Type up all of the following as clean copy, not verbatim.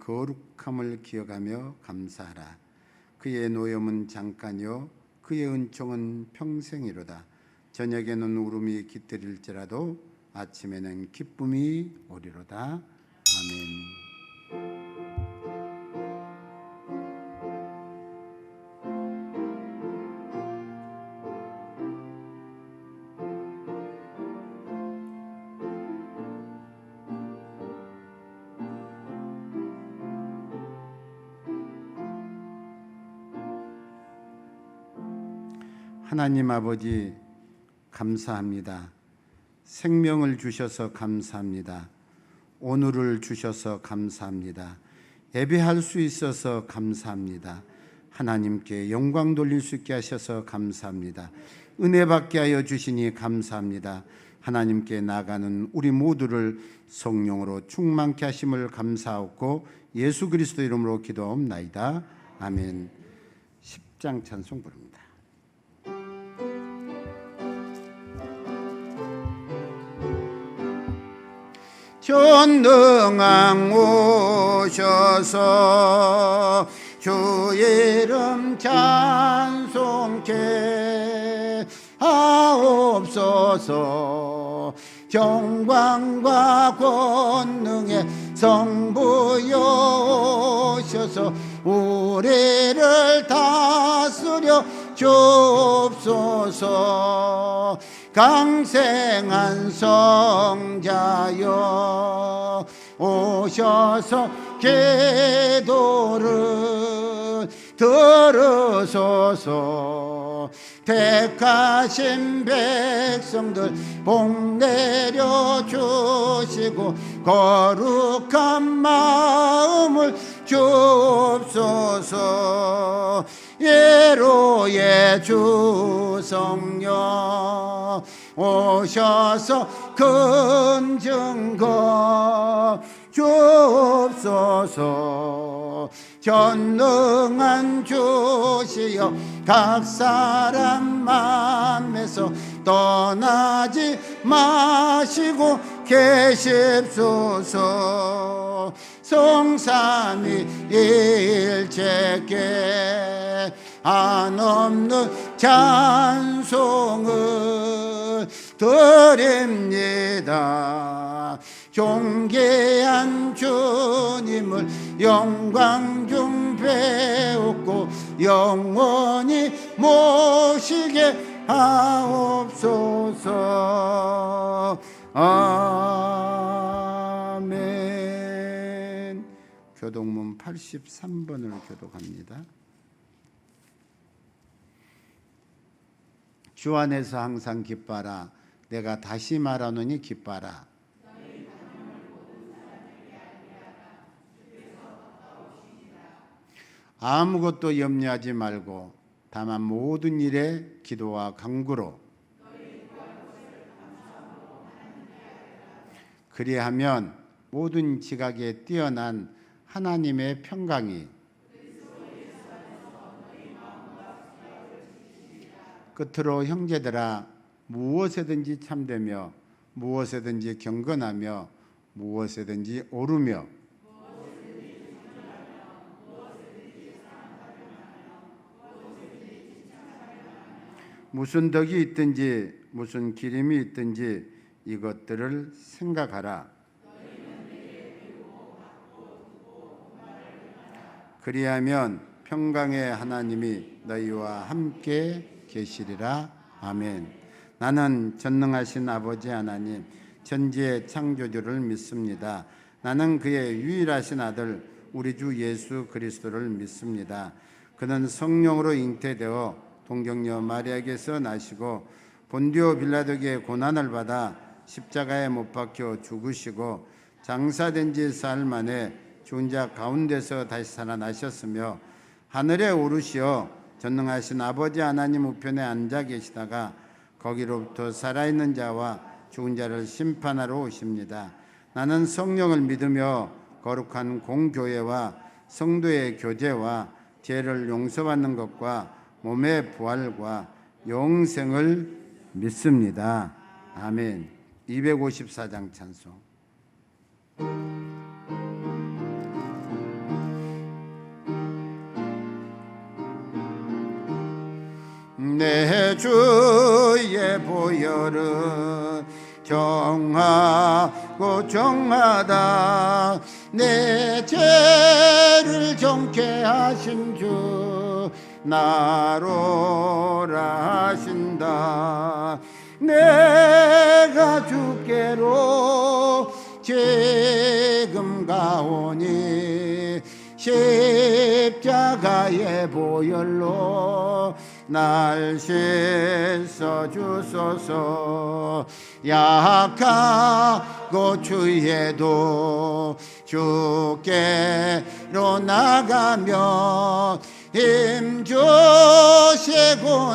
거룩함을 기억하며 감사하라. 그의 노염은 잠깐이요 그의 은총은 평생이로다. 저녁에는 울음이 깃들일지라도 아침에는 기쁨이 오리로다. 아멘. 하나님 아버지 감사합니다. 생명을 주셔서 감사합니다. 오늘을 주셔서 감사합니다. 예배할 수 있어서 감사합니다. 하나님께 영광 돌릴 수 있게 하셔서 감사합니다. 은혜 받게 하여 주시니 감사합니다. 하나님께 나가는 우리 모두를 성령으로 충만케 하심을 감사하고 예수 그리스도 이름으로 기도하옵나이다. 아멘. 10장 찬송 부릅니다. 전능왕 오셔서 주 이름 찬송케 하옵소서. 영광과 권능의 성부여 오셔서 우리를 다스려 주옵소서. 강생한 성자여 오셔서 기도를 들으소서. 택하신 백성들 복 내려 주시고 거룩한 마음을 주옵소서. 예로의 주 성령 오셔서 큰 증거 주옵소서. 전능한 주시여 각 사람 맘에서 떠나지 마시고 계십소서. 성삼위일체께 한없는 찬송을 드립니다. 존귀한 주님을 영광 중 배웠고 영원히 모시게 하옵소서. 아멘. 교독문 83번을 교독합니다. 주 안에서 항상 기뻐하라. 내가 다시 말하노니 기뻐하라. 아무것도 염려하지 말고 다만 모든 일에 기도와 간구로 그리하면 모든 지각에 뛰어난 하나님의 평강이 끝으로 형제들아 무엇에든지 참되며 무엇에든지 경건하며 무엇에든지 오르며 무슨 덕이 있든지 무슨 기림이 있든지 이것들을 생각하라. 그리하면 평강의 하나님이 너희와 함께 계시리라. 아멘. 나는 전능하신 아버지 하나님 천지의 창조주를 믿습니다. 나는 그의 유일하신 아들 우리 주 예수 그리스도를 믿습니다. 그는 성령으로 잉태되어 동정녀 마리아에게서 나시고 본디오 빌라도에게 고난을 받아 십자가에 못 박혀 죽으시고 장사된 지 사흘 만에 죽은 자 가운데서 다시 살아나셨으며 하늘에 오르시어 전능하신 아버지 하나님 우편에 앉아 계시다가 거기로부터 살아있는 자와 죽은 자를 심판하러 오십니다. 나는 성령을 믿으며 거룩한 공교회와 성도의 교제와 죄를 용서받는 것과 몸의 부활과 영생을 믿습니다. 아멘. 254장 찬송. 내 주의 보혈은 정하고 정하다. 내 죄를 정케 하신 주 나로라 하신다. 내가 주께로 지금 가오니 십자가의 보혈로 날 씻어 주소서. 약하고 주의도 주께로 나가며 힘주시고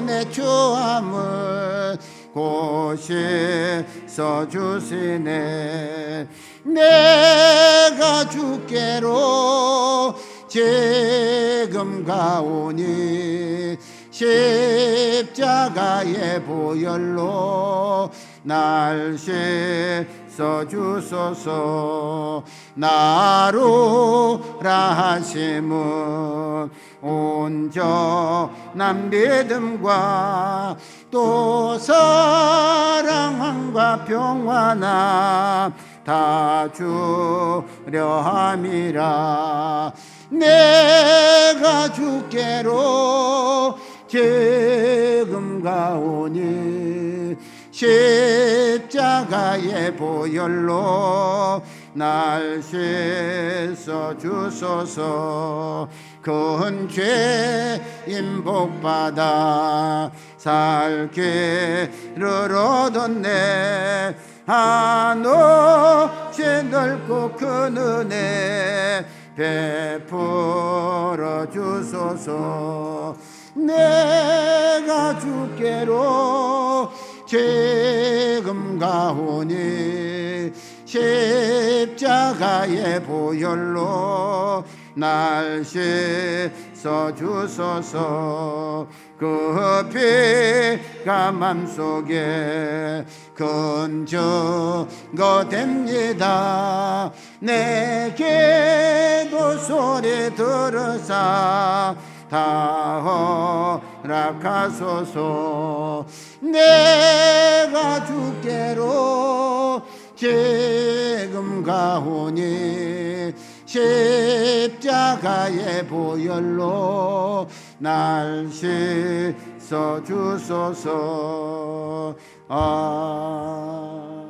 내 추함을 고시서 주시네. 내가 주께로 지금 가오니 십자가의 보혈로 날 씻어 주소서. 나로라 하심은 온전한 믿음과 또 사랑함과 평안함 다 주려 함이라. 내가 주께로 지금 가오니 십자가의 보혈로 날 씻어 주소서. 큰 죄인 복받아 살 길을 얻었네. 한없이 넓고 큰 은혜 베풀어 주소서. 내가 주께로 지금 가오니 십자가의 보혈로 날 씻어 주소서. 그 피가 맘속에 큰 증거 됩니다. 내 기도 소리 들으사 다 허락하소서. 내가 주께로 지금 가오니 십자가의 보혈로 날 씻어 주소서. 아멘.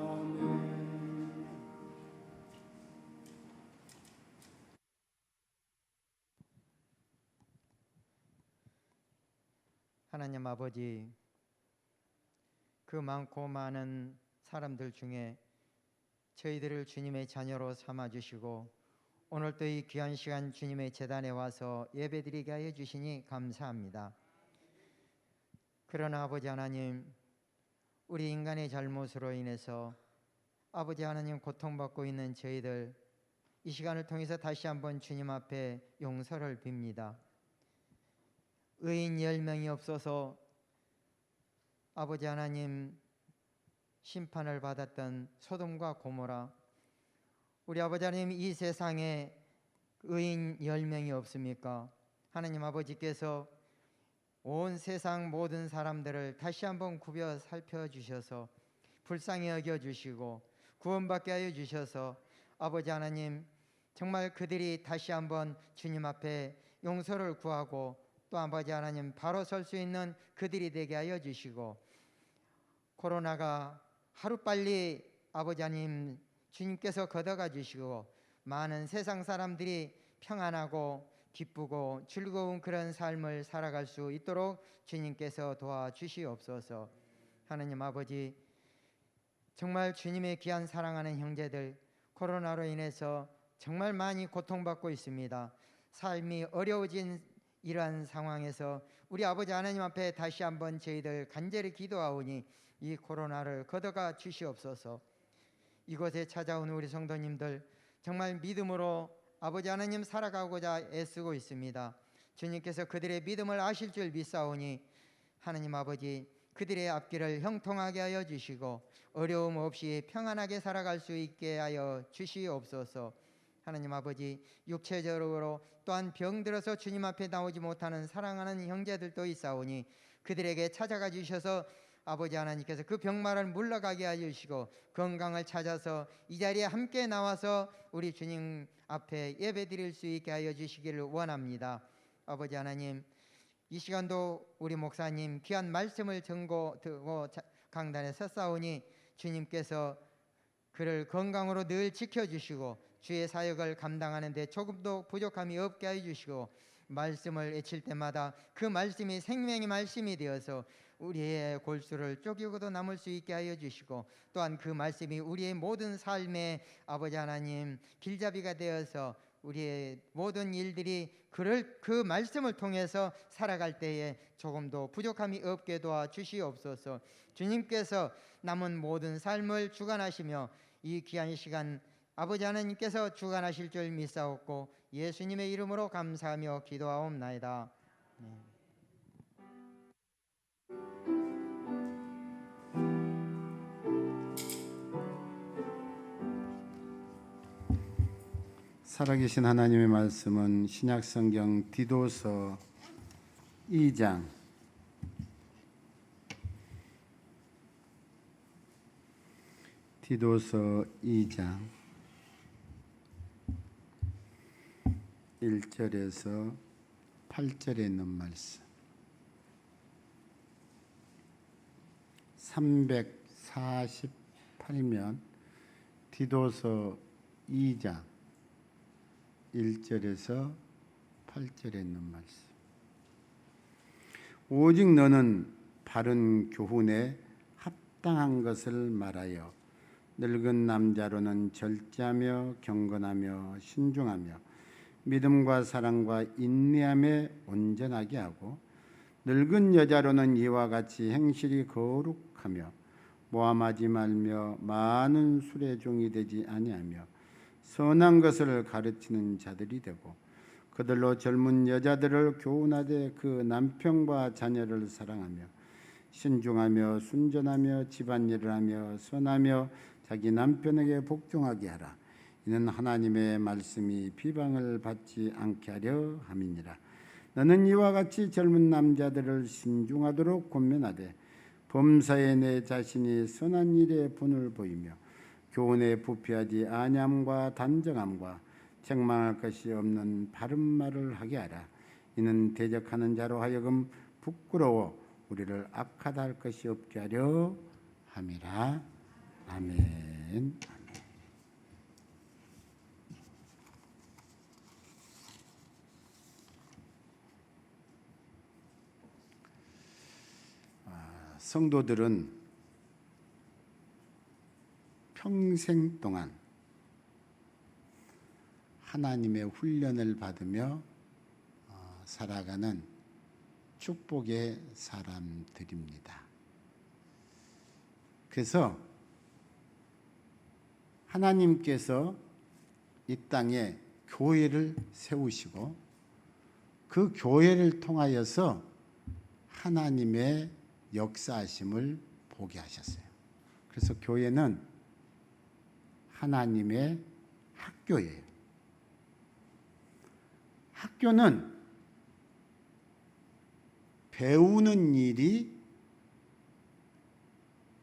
하나님 아버지, 그 많고 많은 사람들 중에 저희들을 주님의 자녀로 삼아주시고 오늘도 이 귀한 시간 주님의 제단에 와서 예배드리게 하여 주시니 감사합니다. 그러나 아버지 하나님, 우리 인간의 잘못으로 인해서 아버지 하나님 고통받고 있는 저희들 이 시간을 통해서 다시 한번 주님 앞에 용서를 빕니다. 의인 10명이 없어서 아버지 하나님 심판을 받았던 소돔과 고모라, 우리 아버지 하나님 이 세상에 의인 10명이 없습니까? 하나님 아버지께서 온 세상 모든 사람들을 다시 한번 구벼 살펴주셔서 불쌍히 여겨주시고 구원받게 하여 주셔서 아버지 하나님 정말 그들이 다시 한번 주님 앞에 용서를 구하고 또 아버지 하나님 바로 설 수 있는 그들이 되게 하여 주시고 코로나가 하루빨리 아버지 하나님 주님께서 걷어가 주시고 많은 세상 사람들이 평안하고 기쁘고 즐거운 그런 삶을 살아갈 수 있도록 주님께서 도와주시옵소서. 하나님 아버지, 정말 주님의 귀한 사랑하는 형제들 코로나로 인해서 정말 많이 고통받고 있습니다. 삶이 어려워진 이러한 상황에서 우리 아버지 하나님 앞에 다시 한번 저희들 간절히 기도하오니 이 코로나를 걷어가 주시옵소서. 이곳에 찾아온 우리 성도님들 정말 믿음으로 아버지 하나님 살아가고자 애쓰고 있습니다. 주님께서 그들의 믿음을 아실 줄 믿사오니 하나님 아버지 그들의 앞길을 형통하게 하여 주시고 어려움 없이 평안하게 살아갈 수 있게 하여 주시옵소서. 하나님 아버지, 육체적으로 또한 병들어서 주님 앞에 나오지 못하는 사랑하는 형제들도 있사오니 그들에게 찾아가 주셔서 아버지 하나님께서 그 병마를 물러가게 하시고 건강을 찾아서 이 자리에 함께 나와서 우리 주님 앞에 예배드릴 수 있게 하여 주시기를 원합니다. 아버지 하나님, 이 시간도 우리 목사님 귀한 말씀을 듣고 강단에 섰사오니 주님께서 그를 건강으로 늘 지켜주시고 주의 사역을 감당하는 데 조금도 부족함이 없게 해주시고 말씀을 외칠 때마다 그 말씀이 생명의 말씀이 되어서 우리의 골수를 쪼개고도 남을 수 있게 하여 주시고 또한 그 말씀이 우리의 모든 삶의 아버지 하나님 길잡이가 되어서 우리의 모든 일들이 그 말씀을 통해서 살아갈 때에 조금도 부족함이 없게 도와주시옵소서. 주님께서 남은 모든 삶을 주관하시며 이 귀한 시간 아버지 하나님께서 주관하실 줄 믿사옵고 예수님의 이름으로 감사하며 기도하옵나이다. 살아계신 하나님의 말씀은 신약성경 디도서 2장 1절에서 8절에 있는 말씀. 348면 디도서 2장 1절에서 8절에 있는 말씀. 오직 너는 바른 교훈에 합당한 것을 말하여 늙은 남자로는 절제하며 경건하며 신중하며 믿음과 사랑과 인내함에 온전하게 하고 늙은 여자로는 이와 같이 행실이 거룩하며 모함하지 말며 많은 술의 종이 되지 아니하며 선한 것을 가르치는 자들이 되고 그들로 젊은 여자들을 교훈하되 그 남편과 자녀를 사랑하며 신중하며 순전하며 집안일을 하며 선하며 자기 남편에게 복종하게 하라. 이는 하나님의 말씀이 비방을 받지 않게 하려 함이니라. 너는 이와 같이 젊은 남자들을 신중하도록 권면하되 범사에 내 자신이 선한 일에 분을 보이며 교훈에 부패하지 아니함과 단정함과 책망할 것이 없는 바른 말을 하게 하라. 이는 대적하는 자로 하여금 부끄러워 우리를 악하다 할 것이 없게 하려 함이라. 아멘. 성도들은 평생 동안 하나님의 훈련을 받으며 살아가는 축복의 사람들입니다. 그래서 하나님께서 이 땅에 교회를 세우시고 그 교회를 통하여서 하나님의 역사하심을 보게 하셨어요. 그래서 교회는 하나님의 학교예요. 학교는 배우는 일이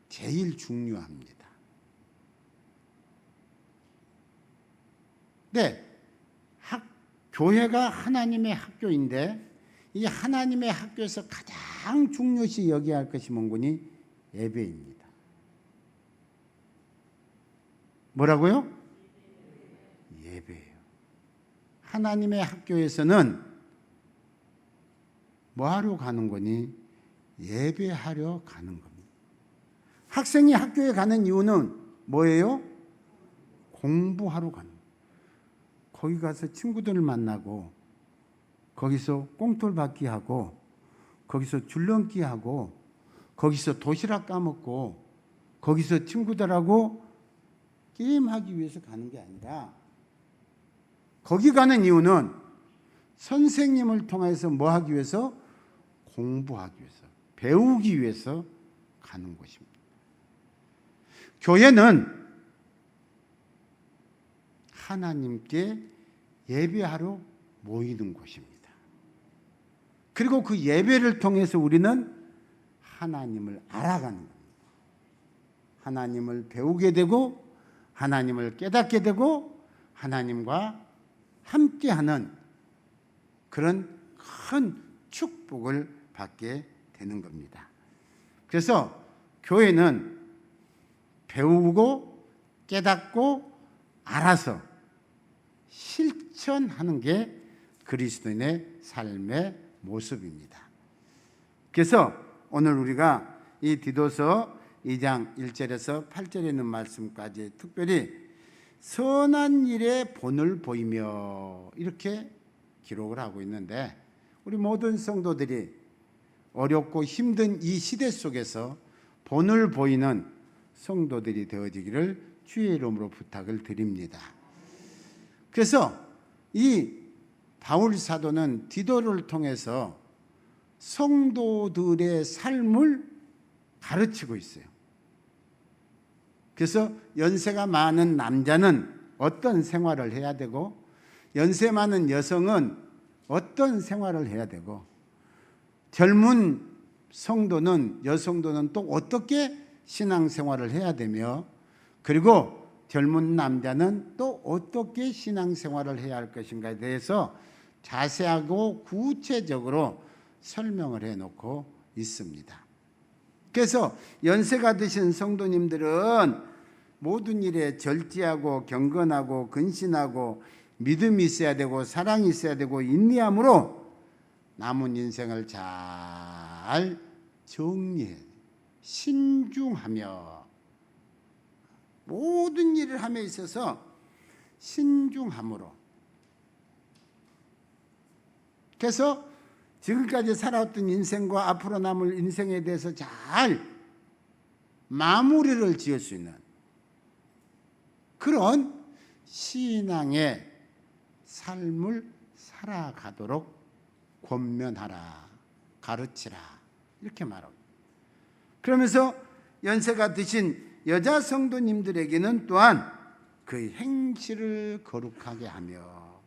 제일 중요합니다. 네, 교회가 하나님의 학교인데 이 하나님의 학교에서 가장 중요시 여겨야 할 것이 뭔고니? 예배입니다. 뭐라고요? 예배예요. 하나님의 학교에서는 뭐하러 가는 거니? 예배하러 가는 겁니다. 학생이 학교에 가는 이유는 뭐예요? 공부하러 가는 거예요. 거기 가서 친구들을 만나고 거기서 꽁돌받기 하고 거기서 줄넘기 하고 거기서 도시락 까먹고 거기서 친구들하고 게임하기 위해서 가는 게 아니라 거기 가는 이유는 선생님을 통해서 뭐 하기 위해서? 공부하기 위해서, 배우기 위해서 가는 것입니다. 교회는 하나님께 예배하러 모이는 곳입니다. 그리고 그 예배를 통해서 우리는 하나님을 알아가는 겁니다. 하나님을 배우게 되고 하나님을 깨닫게 되고 하나님과 함께하는 그런 큰 축복을 받게 되는 겁니다. 그래서 교회는 배우고 깨닫고 알아서 실천하는 게 그리스도인의 삶의 모습입니다. 그래서 오늘 우리가 이 디도서 2장 1절에서 8절에 있는 말씀까지 특별히 선한 일에 본을 보이며 이렇게 기록을 하고 있는데, 우리 모든 성도들이 어렵고 힘든 이 시대 속에서 본을 보이는 성도들이 되어지기를 주의 이름으로 부탁을 드립니다. 그래서 이 바울 사도는 디도를 통해서 성도들의 삶을 가르치고 있어요. 그래서 연세가 많은 남자는 어떤 생활을 해야 되고, 연세 많은 여성은 어떤 생활을 해야 되고, 젊은 성도는, 여성도는 또 어떻게 신앙생활을 해야 되며, 그리고 젊은 남자는 또 어떻게 신앙생활을 해야 할 것인가에 대해서 자세하고 구체적으로 설명을 해놓고 있습니다. 그래서 연세가 드신 성도님들은 모든 일에 절제하고 경건하고 근신하고 믿음이 있어야 되고 사랑이 있어야 되고 인내함으로 남은 인생을 잘 정리해 신중하며, 모든 일을 함에 있어서 신중함으로, 그래서 지금까지 살아왔던 인생과 앞으로 남을 인생에 대해서 잘 마무리를 지을 수 있는 그런 신앙의 삶을 살아가도록 권면하라, 가르치라, 이렇게 말합니다. 그러면서 연세가 드신 여자 성도님들에게는 또한 그 행실을 거룩하게 하며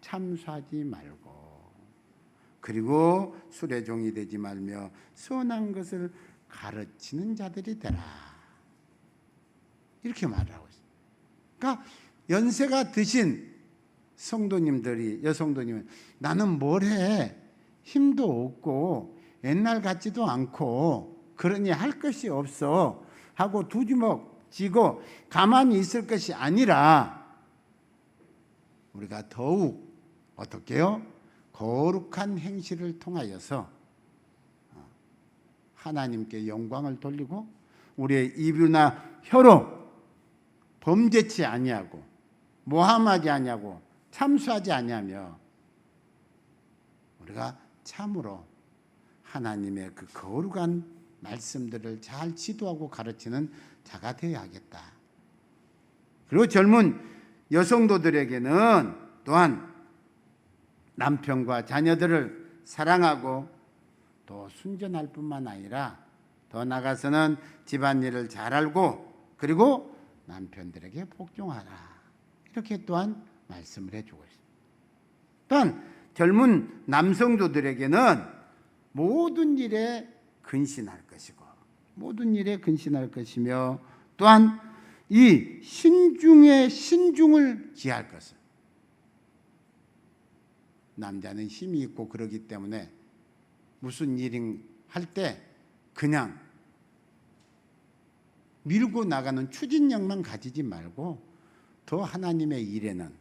참수하지 말고, 그리고 술의 종이 되지 말며 선한 것을 가르치는 자들이 되라, 이렇게 말하고 있어요. 그러니까 연세가 드신 성도님들이, 여성도님은 나는 뭘 해, 힘도 없고 옛날 같지도 않고 그러니 할 것이 없어 하고 두 주먹 쥐고 가만히 있을 것이 아니라, 우리가 더욱 어떻게 해요? 거룩한 행실을 통하여서 하나님께 영광을 돌리고 우리의 입이나 혀로 범죄치 아니하고 모함하지 아니하고 참수하지 아니하며, 우리가 참으로 하나님의 그 거룩한 말씀들을 잘 지도하고 가르치는 자가 되어야겠다. 그리고 젊은 여성도들에게는 또한 남편과 자녀들을 사랑하고 또 순전할 뿐만 아니라 더 나아가서는 집안일을 잘 알고, 그리고 남편들에게 복종하라, 이렇게 또한 말씀을 해주고 있습니다. 또한 젊은 남성도들에게는 모든 일에 근신할 것이고, 모든 일에 근신할 것이며, 또한 이 신중에 신중을 기할 것을. 남자는 힘이 있고 그러기 때문에 무슨 일을 할 때 그냥 밀고 나가는 추진력만 가지지 말고, 더 하나님의 일에는,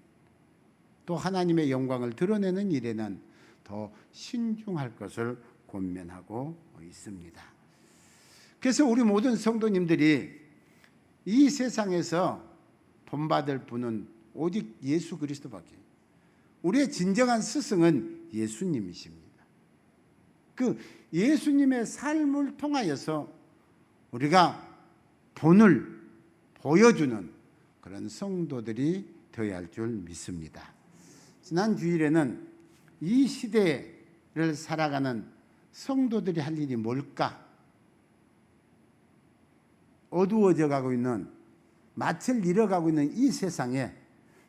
또 하나님의 영광을 드러내는 일에는 더 신중할 것을 권면하고 있습니다. 그래서 우리 모든 성도님들이 이 세상에서 본받을 분은 오직 예수 그리스도밖에, 우리의 진정한 스승은 예수님이십니다. 그 예수님의 삶을 통하여서 우리가 본을 보여주는 그런 성도들이 되어야 할 줄 믿습니다. 지난 주일에는 이 시대를 살아가는 성도들이 할 일이 뭘까? 어두워져 가고 있는, 낯을 잃어가고 있는 이 세상에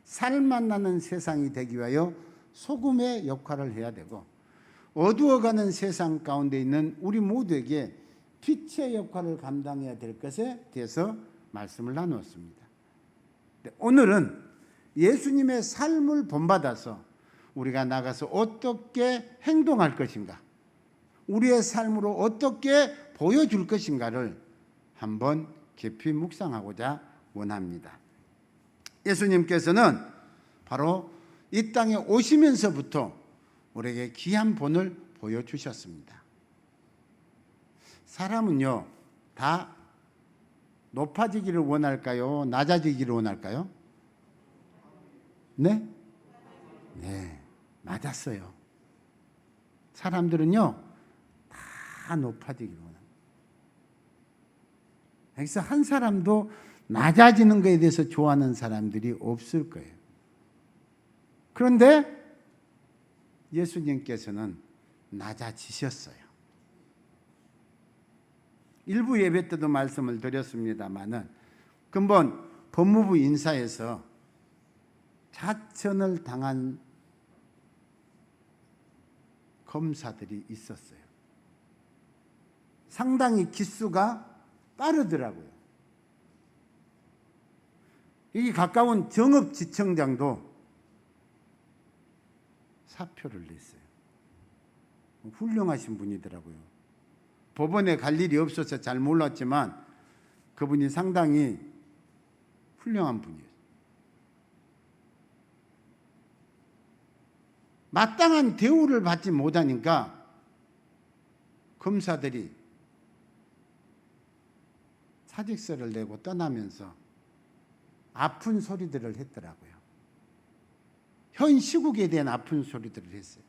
살맛 나는 세상이 되기 위하여 소금의 역할을 해야 되고, 어두워가는 세상 가운데 있는 우리 모두에게 빛의 역할을 감당해야 될 것에 대해서 말씀을 나누었습니다. 오늘은 예수님의 삶을 본받아서 우리가 나가서 어떻게 행동할 것인가, 우리의 삶으로 어떻게 보여줄 것인가를 한번 깊이 묵상하고자 원합니다. 예수님께서는 바로 이 땅에 오시면서부터 우리에게 귀한 본을 보여주셨습니다. 사람은요, 다 높아지기를 원할까요? 낮아지기를 원할까요? 네? 네, 맞았어요. 사람들은요, 다 높아지기를 원합니다. 그래서 한 사람도 낮아지는 것에 대해서 좋아하는 사람들이 없을 거예요. 그런데 예수님께서는 낮아지셨어요. 일부 예배 때도 말씀을 드렸습니다마는 근본 법무부 인사에서 자천을 당한 검사들이 있었어요. 상당히 기수가 빠르더라고요. 여기 가까운 정읍지청장도 사표를 냈어요. 훌륭하신 분이더라고요. 법원에 갈 일이 없어서 잘 몰랐지만 그분이 상당히 훌륭한 분이에요. 마땅한 대우를 받지 못하니까 검사들이 사직서를 내고 떠나면서 아픈 소리들을 했더라고요. 현 시국에 대한 아픈 소리들을 했어요.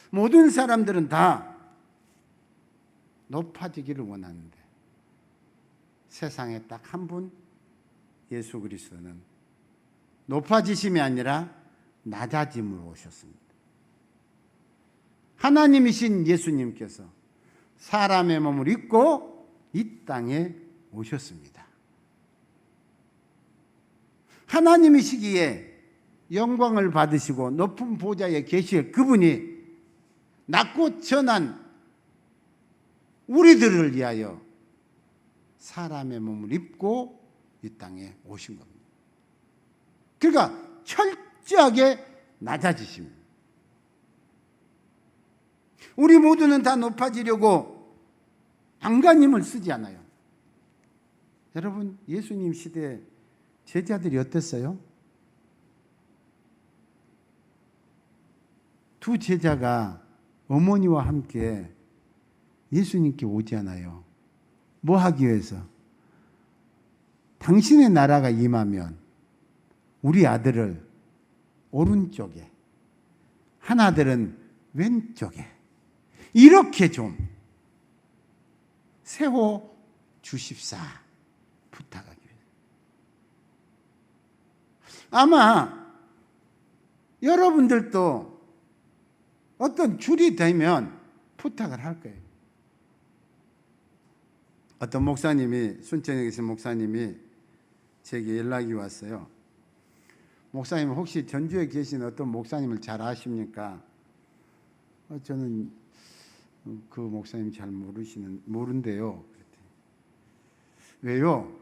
모든 사람들은 다 높아지기를 원하는데 세상에 딱 한 분 예수 그리스도는 높아지심이 아니라 낮아짐으로 오셨습니다. 하나님이신 예수님께서 사람의 몸을 입고 이 땅에 오셨습니다. 하나님이시기에 영광을 받으시고 높은 보좌에 계실 그분이 낮고 천한 우리들을 위하여 사람의 몸을 입고 이 땅에 오신 겁니다. 그러니까 철저하게 낮아지십니다. 우리 모두는 다 높아지려고 안간힘을 쓰지 않아요. 여러분, 예수님 시대 제자들이 어땠어요? 두 제자가 어머니와 함께 예수님께 오잖아요. 뭐 하기 위해서? 당신의 나라가 임하면 우리 아들을 오른쪽에, 한 아들은 왼쪽에 이렇게 좀 세워 주십사 부탁하기 위해서. 아마 여러분들도 어떤 줄이 되면 부탁을 할 거예요. 어떤 목사님이, 순천에 계신 목사님이 제게 연락이 왔어요. 목사님, 혹시 전주에 계신 어떤 목사님을 잘 아십니까? 저는 그 목사님 잘 모른대요. 왜요?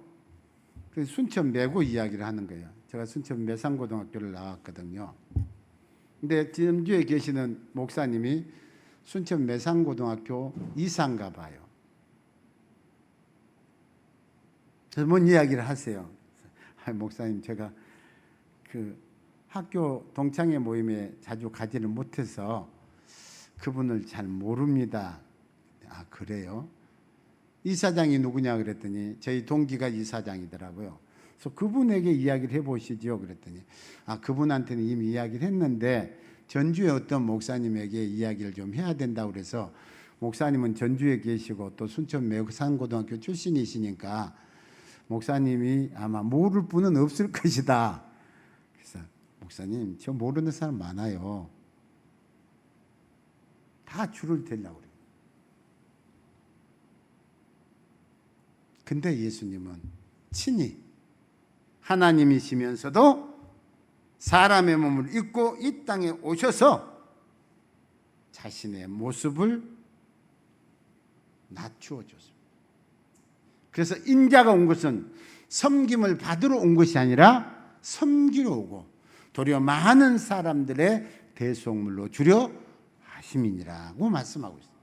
순천 매고 이야기를 하는 거예요. 제가 순천 매산고등학교를 나왔거든요. 근데 전주에 계시는 목사님이 순천 매산고등학교 이사인가 봐요. 그래서 뭔 이야기를 하세요. 목사님, 제가 그 학교 동창회 모임에 자주 가지를 못해서 그분을 잘 모릅니다. 아, 그래요? 이사장이 누구냐 그랬더니 저희 동기가 이사장이더라고요. 그래서 그분에게 이야기를 해보시죠 그랬더니, 아, 그분한테는 이미 이야기를 했는데 전주에 어떤 목사님에게 이야기를 좀 해야 된다고 그래서, 목사님은 전주에 계시고 또 순천 매산고등학교 출신이시니까 목사님이 아마 모를 분은 없을 것이다. 그래서 목사님, 저 모르는 사람 많아요. 다 줄을 대려고 그래요. 근데 예수님은 친히 하나님이시면서도 사람의 몸을 입고 이 땅에 오셔서 자신의 모습을 낮추어 줬습니다. 그래서 인자가 온 것은 섬김을 받으러 온 것이 아니라 섬기러 오고 도리어 많은 사람들의 대속물로 주려 하심이니라고 말씀하고 있습니다.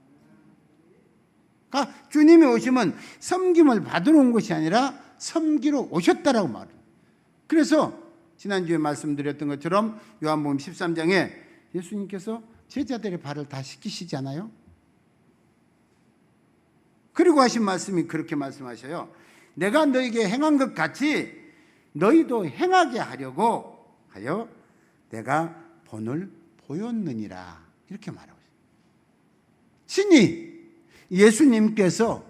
그러니까 주님이 오시면 섬김을 받으러 온 것이 아니라 섬기러 오셨다라고 말해요. 그래서 지난주에 말씀드렸던 것처럼 요한복음 13장에 예수님께서 제자들의 발을 다 씻기시잖아요. 그리고 하신 말씀이 그렇게 말씀하셔요. 내가 너에게 행한 것 같이 너희도 행하게 하려고 하여 내가 본을 보였느니라. 이렇게 말하고 있어요. 친히 예수님께서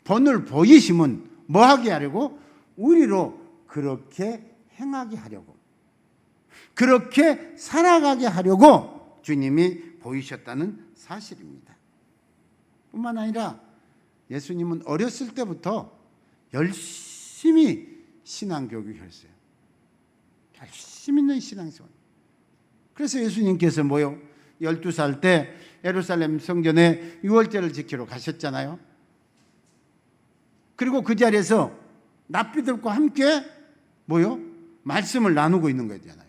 본을 보이심은 뭐 하게 하려고? 우리로 그렇게 행하게 하려고, 그렇게 살아가게 하려고 주님이 보이셨다는 사실입니다. 뿐만 아니라 예수님은 어렸을 때부터 열심히 신앙교육을 했어요. 열심히 있는 신앙생활. 그래서 예수님께서 뭐요? 12살 때 예루살렘 성전에 유월절을 지키러 가셨잖아요. 그리고 그 자리에서 납비들과 함께 뭐요? 말씀을 나누고 있는 거잖아요.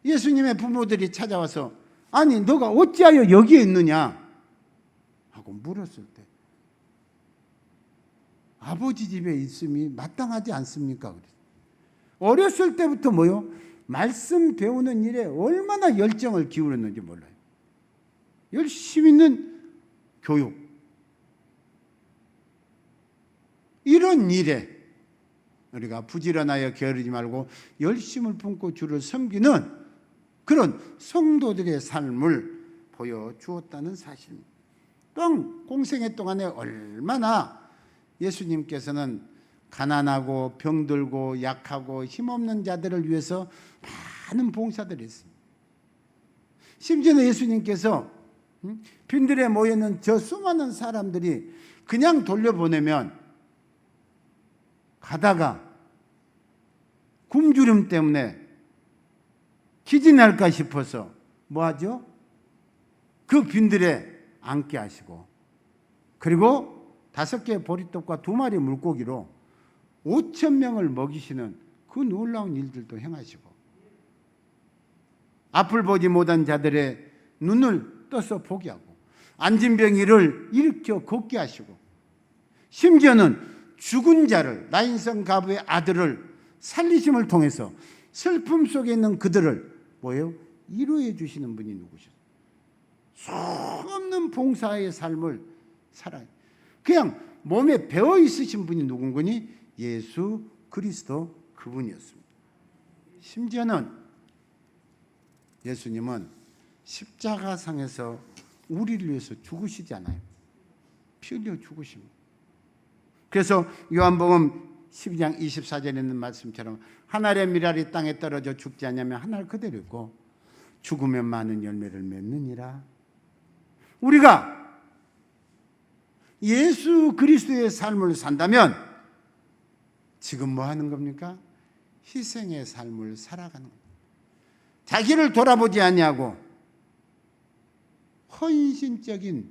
예수님의 부모들이 찾아와서 아니 너가 어찌하여 여기에 있느냐 하고 물었을 때 아버지 집에 있음이 마땅하지 않습니까? 그랬어요. 어렸을 때부터 뭐요? 말씀 배우는 일에 얼마나 열정을 기울였는지 몰라요. 열심히 있는 교육. 이런 일에 우리가 부지런하여 게으르지 말고 열심을 품고 주를 섬기는 그런 성도들의 삶을 보여주었다는 사실입니다. 또한 공생애 동안에 얼마나 예수님께서는 가난하고 병들고 약하고 힘없는 자들을 위해서 많은 봉사들을 했습니다. 심지어는 예수님께서 빈들에 모여있는 저 수많은 사람들이 그냥 돌려보내면 가다가 굶주림 때문에 기진할까 싶어서 뭐 하죠? 그 빈들에 앉게 하시고 그리고 5개의 보리떡과 2마리 물고기로 5,000명을 먹이시는 그 놀라운 일들도 행하시고 앞을 보지 못한 자들의 눈을 떠서 보게 하고 앉은 병이를 일으켜 걷게 하시고 심지어는 죽은 자를 나인성 가부의 아들을 살리심을 통해서 슬픔 속에 있는 그들을 뭐예요? 위로해 주시는 분이 누구셨어요? 수없는 봉사의 삶을 살아요. 그냥 몸에 배어 있으신 분이 누군가니 예수 그리스도 그분이었습니다. 심지어는 예수님은 십자가상에서 우리를 위해서 죽으시잖아요. 피 흘려 죽으십니다. 그래서 요한복음 12장 24절에 있는 말씀처럼 한 알의 밀알이 땅에 떨어져 죽지 않냐면 한 알 그대로 있고 죽으면 많은 열매를 맺느니라. 우리가 예수 그리스도의 삶을 산다면 지금 뭐 하는 겁니까? 희생의 삶을 살아가는 겁니다. 자기를 돌아보지 않냐고 헌신적인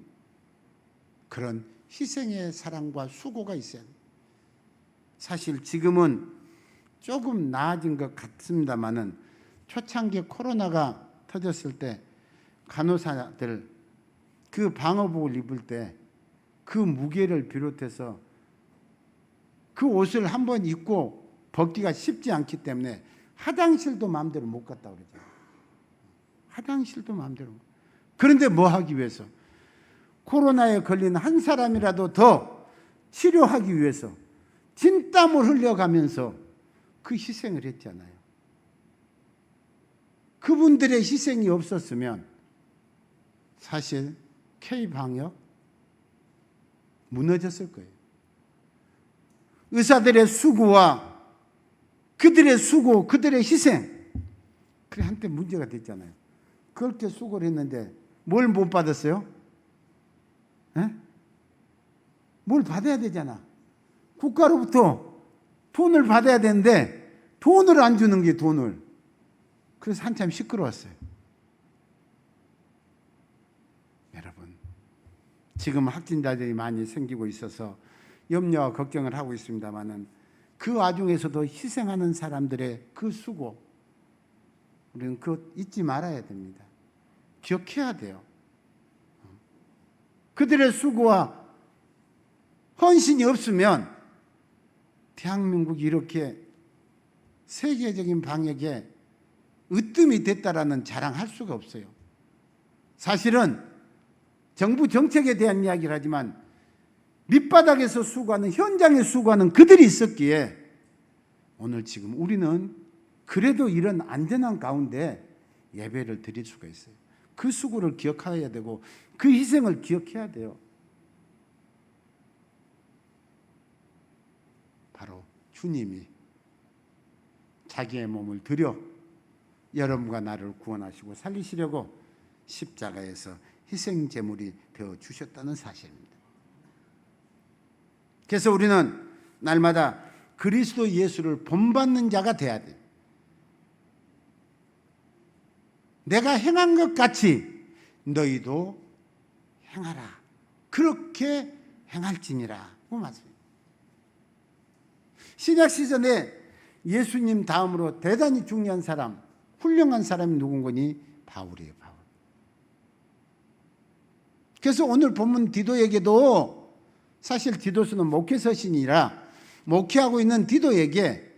그런 희생의 사랑과 수고가 있어야 합니다. 사실 지금은 조금 나아진 것 같습니다만은 초창기 코로나가 터졌을 때 간호사들 그 방호복을 입을 때 그 무게를 비롯해서 그 옷을 한번 입고 벗기가 쉽지 않기 때문에 화장실도 마음대로 못 갔다 그러죠. 화장실도 마음대로. 그런데 뭐 하기 위해서? 코로나에 걸린 한 사람이라도 더 치료하기 위해서 진땀을 흘려가면서 그 희생을 했잖아요. 그분들의 희생이 없었으면 사실 K방역 무너졌을 거예요. 의사들의 수고와 그들의 수고, 그들의 희생, 그래 한때 문제가 됐잖아요. 그렇게 수고를 했는데 뭘 못 받았어요? 에? 뭘 받아야 되잖아. 국가로부터 돈을 받아야 되는데 돈을 안 주는 게 돈을. 그래서 한참 시끄러웠어요. 여러분, 지금 확진자들이 많이 생기고 있어서 염려와 걱정을 하고 있습니다만은 그 와중에서도 희생하는 사람들의 그 수고, 우리는 그것 잊지 말아야 됩니다. 기억해야 돼요. 그들의 수고와 헌신이 없으면 대한민국이 이렇게 세계적인 방역에 으뜸이 됐다라는 자랑할 수가 없어요. 사실은 정부 정책에 대한 이야기를 하지만 밑바닥에서 수고하는, 현장에 수고하는 그들이 있었기에 오늘 지금 우리는 그래도 이런 안전한 가운데 예배를 드릴 수가 있어요. 그 수고를 기억해야 되고 그 희생을 기억해야 돼요. 바로 주님이 자기의 몸을 들여 여러분과 나를 구원하시고 살리시려고 십자가에서 희생 제물이 되어 주셨다는 사실입니다. 그래서 우리는 날마다 그리스도 예수를 본받는 자가 돼야 돼요. 내가 행한 것 같이 너희도 행하라. 그렇게 행할지니라. 그 말씀입니다. 신약 시전에 예수님 다음으로 대단히 중요한 사람, 훌륭한 사람이 누군가니 바울이에요. 바울. 그래서 오늘 본문 디도에게도 사실 디도서는 목회 서신이라 목회하고 있는 디도에게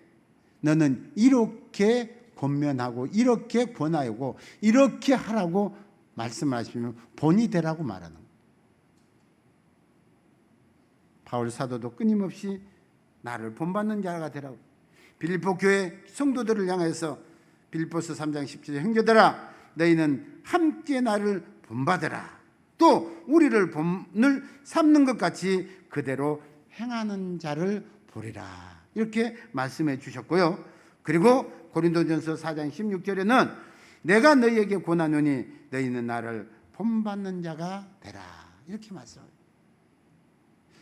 너는 이렇게 권면하고 이렇게 권하고 이렇게 하라고 말씀하시면 본이 되라고 말하는 거예요. 바울 사도도 끊임없이 나를 본받는 자가 되라고. 빌립보 교회 성도들을 향해서 빌립보서 3장 17절 형제들아 너희는 함께 나를 본받으라. 또 우리를 본을 삼는 것 같이 그대로 행하는 자를 보리라. 이렇게 말씀해 주셨고요. 그리고 고린도전서 4장 16절에는 내가 너희에게 권하노니 너희는 나를 본받는 자가 되라. 이렇게 말씀합니다.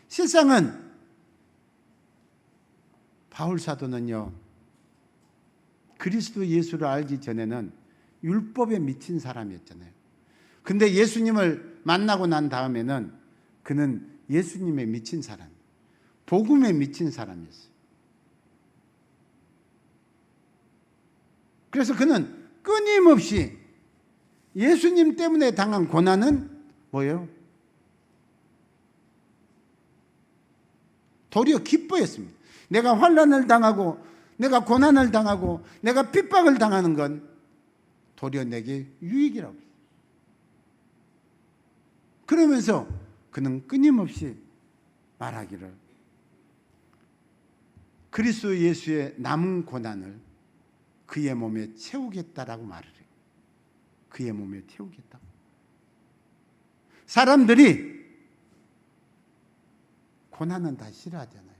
실상은 바울 사도는요, 그리스도 예수를 알기 전에는 율법에 미친 사람이었잖아요. 근데 예수님을 만나고 난 다음에는 그는 예수님에 미친 사람, 복음에 미친 사람이었어요. 그래서 그는 끊임없이 예수님 때문에 당한 고난은 뭐예요? 도리어 기뻐했습니다. 내가 환난을 당하고 내가 고난을 당하고 내가 핍박을 당하는 건 도리어 내게 유익이라고. 그러면서 그는 끊임없이 말하기를 그리스도 예수의 남은 고난을 그의 몸에 채우겠다라고 말을 해요. 그의 몸에 채우겠다. 사람들이 고난은 다 싫어하잖아요.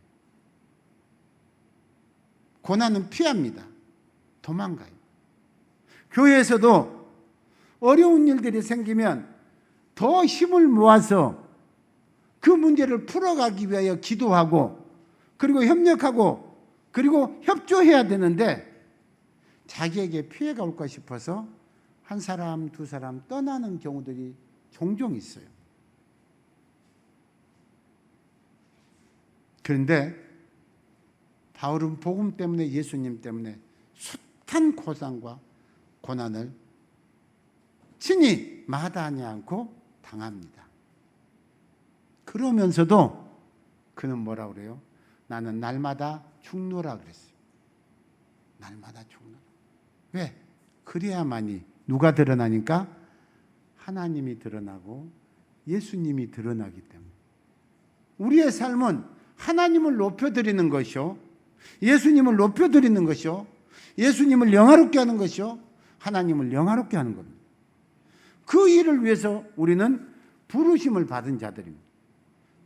고난은 피합니다. 도망가요. 교회에서도 어려운 일들이 생기면 더 힘을 모아서 그 문제를 풀어가기 위하여 기도하고 그리고 협력하고 그리고 협조해야 되는데 자기에게 피해가 올까 싶어서 한 사람 두 사람 떠나는 경우들이 종종 있어요. 그런데 바울은 복음 때문에 예수님 때문에 숱한 고난과 고난을 친히 마다하지 않고 당합니다. 그러면서도 그는 뭐라 그래요? 나는 날마다 죽노라 그랬어요. 날마다 죽노라. 왜? 그래야만이 누가 드러나니까? 하나님이 드러나고 예수님이 드러나기 때문에. 우리의 삶은 하나님을 높여드리는 것이요, 예수님을 높여드리는 것이요, 예수님을 영화롭게 하는 것이요, 하나님을 영화롭게 하는 겁니다. 그 일을 위해서 우리는 부르심을 받은 자들입니다.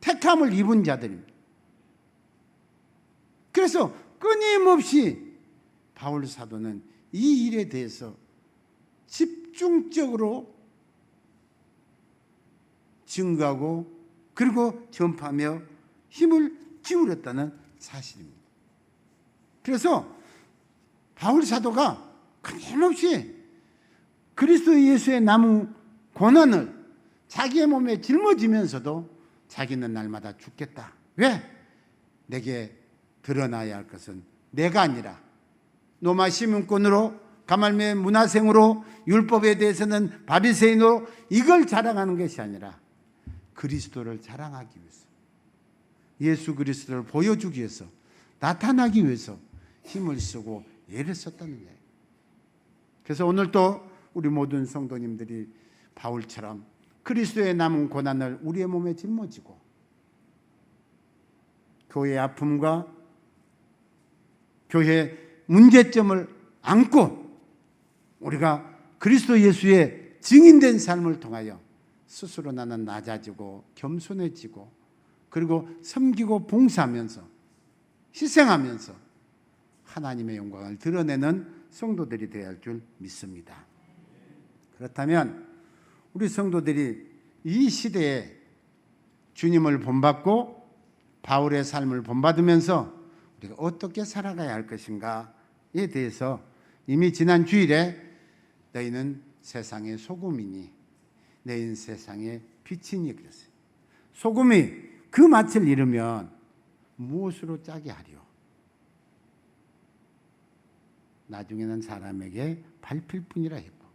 택함을 입은 자들입니다. 그래서 끊임없이 바울 사도는 이 일에 대해서 집중적으로 증거하고 그리고 전파하며 힘을 기울였다는 사실입니다. 그래서 바울 사도가 끊임없이 그리스도 예수의 남은 고난을 자기의 몸에 짊어지면서도 자기는 날마다 죽겠다. 왜? 내게 드러나야 할 것은 내가 아니라 로마 시민권으로 가말리엘 문화생으로 율법에 대해서는 바리새인으로 이걸 자랑하는 것이 아니라 그리스도를 자랑하기 위해서, 예수 그리스도를 보여주기 위해서, 나타나기 위해서 힘을 쓰고 애를 썼다는 거예요. 그래서 오늘 또 우리 모든 성도님들이 바울처럼 그리스도의 남은 고난을 우리의 몸에 짊어지고 교회의 아픔과 교회의 문제점을 안고 우리가 그리스도 예수의 증인된 삶을 통하여 스스로 나는 낮아지고 겸손해지고 그리고 섬기고 봉사하면서 희생하면서 하나님의 영광을 드러내는 성도들이 되어야 할 줄 믿습니다. 그렇다면 우리 성도들이 이 시대에 주님을 본받고 바울의 삶을 본받으면서 우리가 어떻게 살아가야 할 것인가에 대해서 이미 지난 주일에 너희는 세상의 소금이니 너희는 세상의 빛이니 그랬어요. 소금이 그 맛을 잃으면 무엇으로 짜게 하리요? 나중에는 사람에게 밟힐 뿐이라 했고,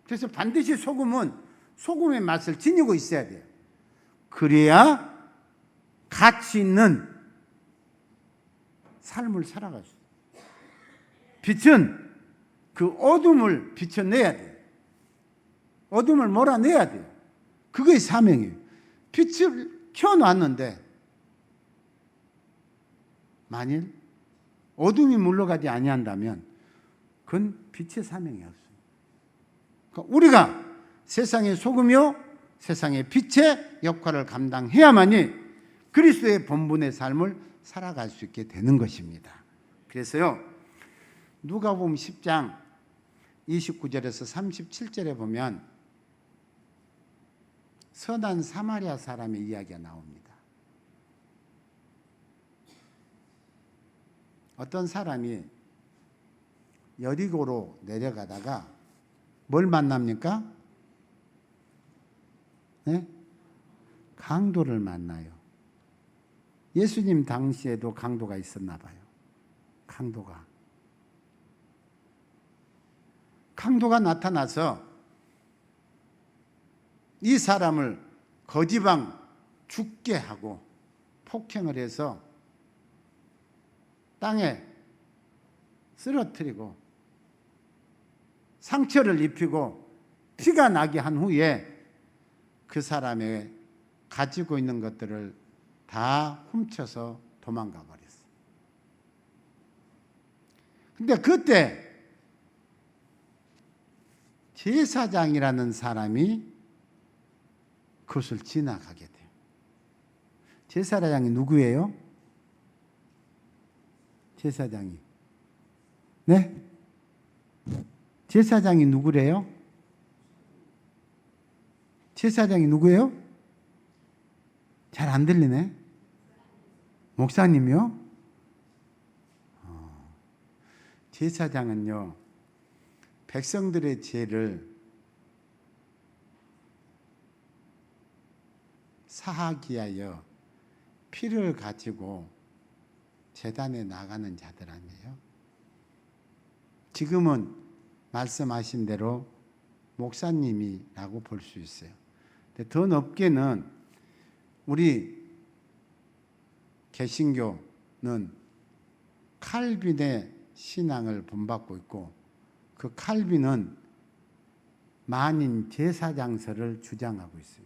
그래서 반드시 소금은 소금의 맛을 지니고 있어야 돼요. 그래야 가치 있는 삶을 살아갈 수 있어요. 빛은 그 어둠을 비춰내야 돼요. 어둠을 몰아내야 돼요. 그게 사명이에요. 빛을 켜놨는데 만일 어둠이 물러가지 아니한다면 그건 빛의 사명이 없어요. 그러니까 우리가 세상의 소금이요 세상의 빛의 역할을 감당해야만이 그리스도의 본분의 삶을 살아갈 수 있게 되는 것입니다. 그래서요 누가복음 10장 29절에서 37절에 보면 선한 사마리아 사람의 이야기가 나옵니다. 어떤 사람이 여리고로 내려가다가 뭘 만납니까? 네? 강도를 만나요. 예수님 당시에도 강도가 있었나 봐요. 강도가 나타나서 이 사람을 거지방 죽게 하고 폭행을 해서 땅에 쓰러뜨리고 상처를 입히고 피가 나게 한 후에 그 사람의 가지고 있는 것들을 다 훔쳐서 도망가 버렸어요. 근데 그때 제사장이라는 사람이 그것을 지나가게 돼요. 제사장이 누구예요? 제사장이. 네? 제사장이 누구래요? 제사장이 누구예요? 잘 안 들리네. 목사님이요? 제사장은요, 백성들의 죄를 사하기 위하여 피를 가지고 제단에 나가는 자들 아니에요? 지금은 말씀하신 대로 목사님이라고 볼 수 있어요. 근데 더 높게는 우리 개신교는 칼빈의 신앙을 본받고 있고 그 칼빈은 만인 제사장설을 주장하고 있어요.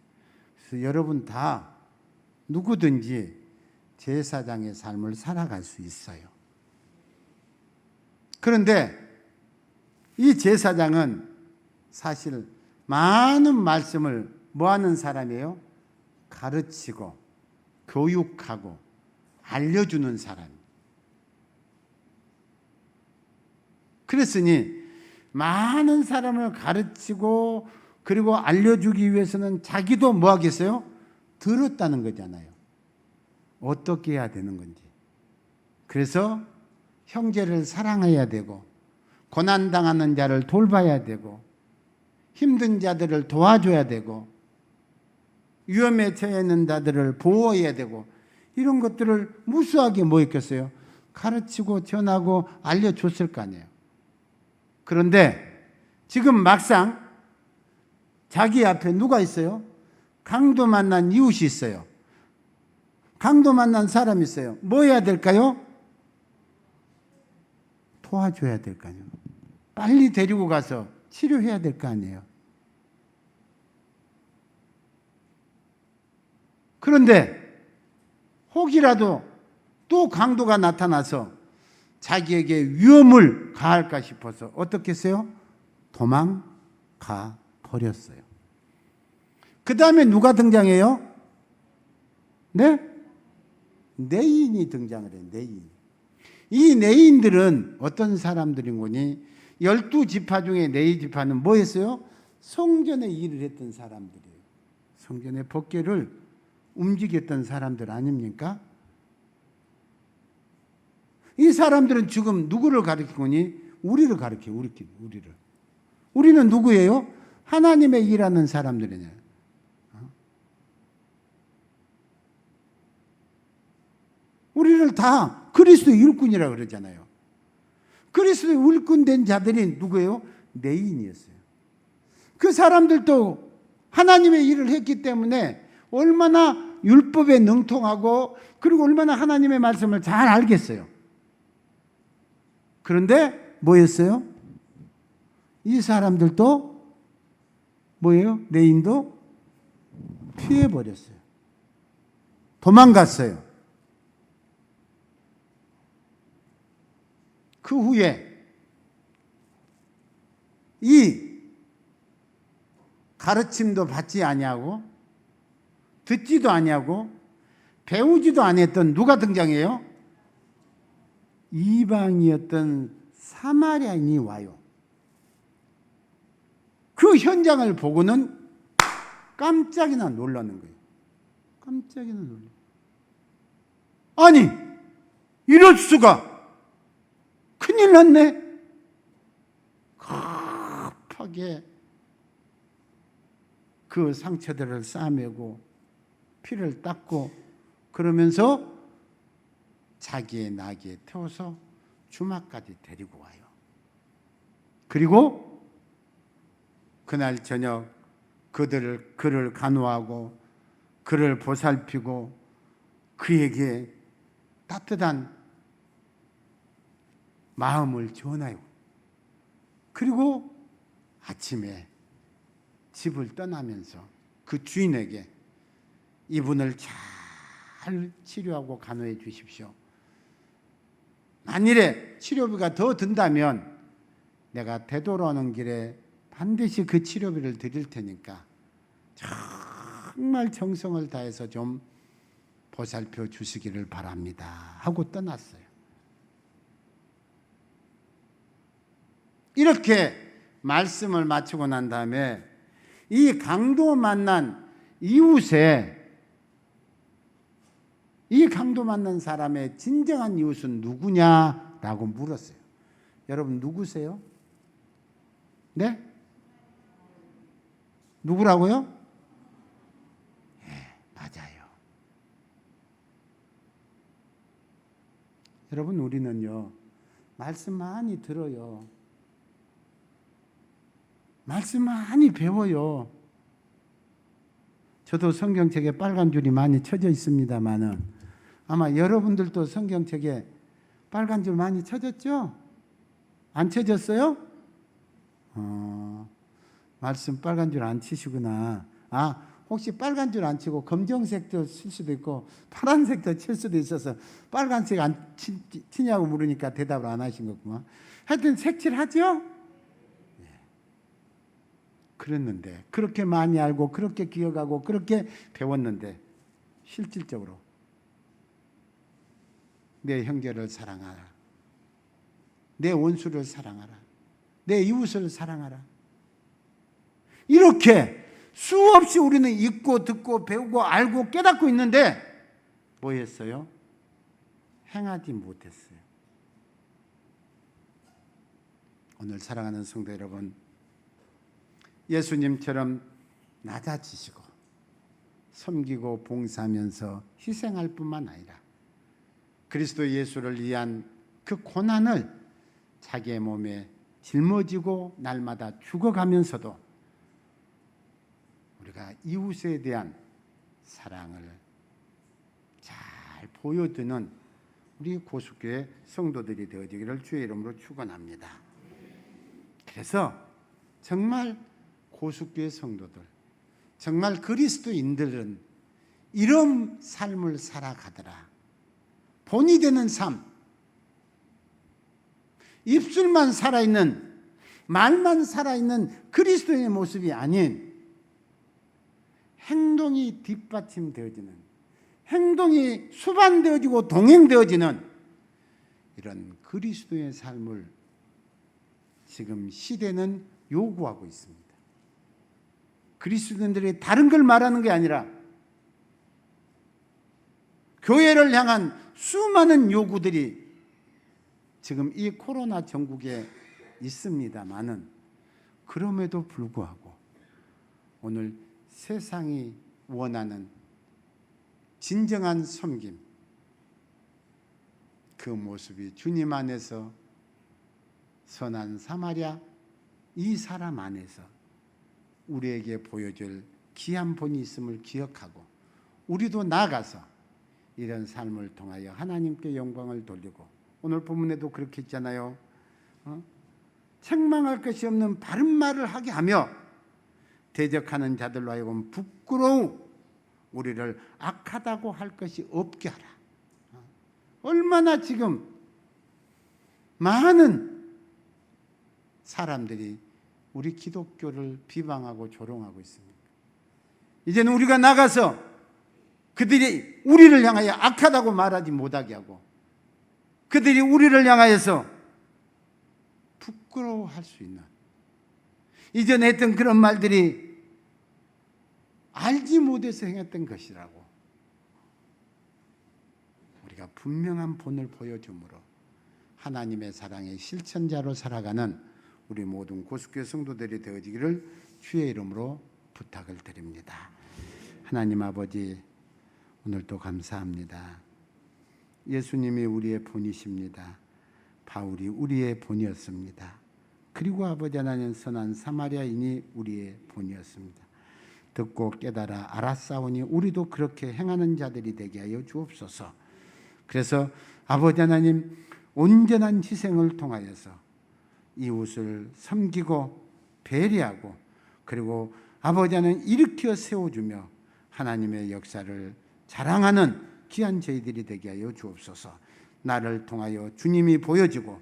그래서 여러분 다 누구든지 제사장의 삶을 살아갈 수 있어요. 그런데 이 제사장은 사실 많은 말씀을 뭐 하는 사람이에요? 가르치고 교육하고 알려주는 사람. 그랬으니 많은 사람을 가르치고 그리고 알려주기 위해서는 자기도 뭐 하겠어요? 들었다는 거잖아요. 어떻게 해야 되는 건지. 그래서 형제를 사랑해야 되고 고난당하는 자를 돌봐야 되고 힘든 자들을 도와줘야 되고 위험에 처해 있는 자들을 보호해야 되고 이런 것들을 무수하게 뭐 했겠어요? 가르치고 전하고 알려줬을 거 아니에요. 그런데 지금 막상 자기 앞에 누가 있어요? 강도 만난 이웃이 있어요. 강도 만난 사람이 있어요. 뭐 해야 될까요? 도와줘야 될 거 아니에요. 빨리 데리고 가서 치료해야 될 거 아니에요. 그런데 혹이라도 또 강도가 나타나서 자기에게 위험을 가할까 싶어서 어떻게 했어요? 도망가 버렸어요. 그 다음에 누가 등장해요? 네? 내인이 등장을 해요. 내인. 이 내인들은 어떤 사람들인 거니? 12지파 중에 4지파는 뭐 했어요? 성전의 일을 했던 사람들이에요. 성전의 법궤를 움직였던 사람들 아닙니까? 이 사람들은 지금 누구를 가리키니? 우리를 가리켜요. 우리를. 우리는 누구예요? 하나님의 일하는 사람들이냐. 우리를 다 그리스도의 일꾼이라고 그러잖아요. 그리스도의 일꾼 된 자들이 누구예요? 내인이었어요. 그 사람들도 하나님의 일을 했기 때문에 얼마나 율법에 능통하고 그리고 얼마나 하나님의 말씀을 잘 알겠어요. 그런데 뭐였어요? 이 사람들도 뭐예요? 내인도 피해버렸어요. 도망갔어요. 그 후에 이 가르침도 받지 아니하고 듣지도 아니하고 배우지도 아니했던 누가 등장해요? 이방이었던 사마리아인이 와요. 그 현장을 보고는 깜짝이나 놀라는 거예요. 깜짝이나 놀라. 아니, 이럴 수가! 큰일 났네. 급하게 그 상처들을 싸매고 피를 닦고 그러면서 자기의 나귀에 태워서 주막까지 데리고 와요. 그리고 그날 저녁 그를 간호하고 그를 보살피고 그에게 따뜻한 마음을 전하요. 그리고 아침에 집을 떠나면서 그 주인에게 이분을 잘 치료하고 간호해 주십시오. 만일에 치료비가 더 든다면 내가 되돌아오는 길에 반드시 그 치료비를 드릴 테니까 정말 정성을 다해서 좀 보살펴 주시기를 바랍니다 하고 떠났어요. 이렇게 말씀을 마치고 난 다음에 이 강도 만난 이웃에 이 강도 만난 사람의 진정한 이웃은 누구냐라고 물었어요. 여러분 누구세요? 네? 누구라고요? 네, 맞아요. 여러분 우리는요 말씀 많이 들어요. 말씀 많이 배워요. 저도 성경책에 빨간 줄이 많이 쳐져 있습니다만은 아마 여러분들도 성경책에 빨간 줄 많이 쳐졌죠? 안 쳐졌어요? 말씀 빨간 줄 안 치시구나. 아, 혹시 빨간 줄 안 치고 검정색도 칠 수도 있고 파란색도 칠 수도 있어서 빨간색 안 치냐고 물으니까 대답을 안 하신 거구만. 하여튼 색칠하죠? 그랬는데 그렇게 많이 알고 그렇게 기억하고 그렇게 배웠는데 실질적으로 내 형제를 사랑하라. 내 원수를 사랑하라. 내 이웃을 사랑하라. 이렇게 수없이 우리는 읽고 듣고 배우고 알고 깨닫고 있는데 뭐 했어요? 행하지 못했어요. 오늘 사랑하는 성도 여러분, 예수님처럼 낮아지시고 섬기고 봉사하면서 희생할 뿐만 아니라 그리스도 예수를 위한 그 고난을 자기의 몸에 짊어지고 날마다 죽어가면서도 우리가 이웃에 대한 사랑을 잘 보여주는 우리 고수교회 성도들이 되어지기를 주의 이름으로 축원합니다. 그래서 정말 고수교회 성도들, 정말 그리스도인들은 이런 삶을 살아가더라. 본이 되는 삶, 입술만 살아있는, 말만 살아있는 그리스도의 모습이 아닌 행동이 뒷받침되어지는, 행동이 수반되어지고 동행되어지는 이런 그리스도의 삶을 지금 시대는 요구하고 있습니다. 그리스도인들이 다른 걸 말하는 게 아니라 교회를 향한 수많은 요구들이 지금 이 코로나 전국에 있습니다마는 그럼에도 불구하고 오늘 세상이 원하는 진정한 섬김, 그 모습이 주님 안에서 선한 사마리아 이 사람 안에서 우리에게 보여줄 귀한 본이 있음을 기억하고 우리도 나아가서 이런 삶을 통하여 하나님께 영광을 돌리고 오늘 본문에도 그렇게 했잖아요. 책망할 것이 없는 바른 말을 하게 하며 대적하는 자들로 하여금 부끄러워 우리를 악하다고 할 것이 없게 하라. 얼마나 지금 많은 사람들이 우리 기독교를 비방하고 조롱하고 있습니다. 이제는 우리가 나가서 그들이 우리를 향하여 악하다고 말하지 못하게 하고 그들이 우리를 향하여서 부끄러워할 수 있는, 이전에 했던 그런 말들이 알지 못해서 행했던 것이라고 우리가 분명한 본을 보여주므로 하나님의 사랑의 실천자로 살아가는 우리 모든 고수교회 성도들이 되어지기를 주의 이름으로 부탁을 드립니다. 하나님 아버지, 오늘도 감사합니다. 예수님이 우리의 본이십니다. 바울이 우리의 본이었습니다. 그리고 아버지 하나님 선한 사마리아인이 우리의 본이었습니다. 듣고 깨달아 알았사오니 우리도 그렇게 행하는 자들이 되게 하여 주옵소서. 그래서 아버지 하나님 온전한 희생을 통하여서 이웃을 섬기고 배려하고 그리고 아버지 하나님 일으켜 세워주며 하나님의 역사를 자랑하는 귀한 저희들이 되게 하여 주옵소서. 나를 통하여 주님이 보여지고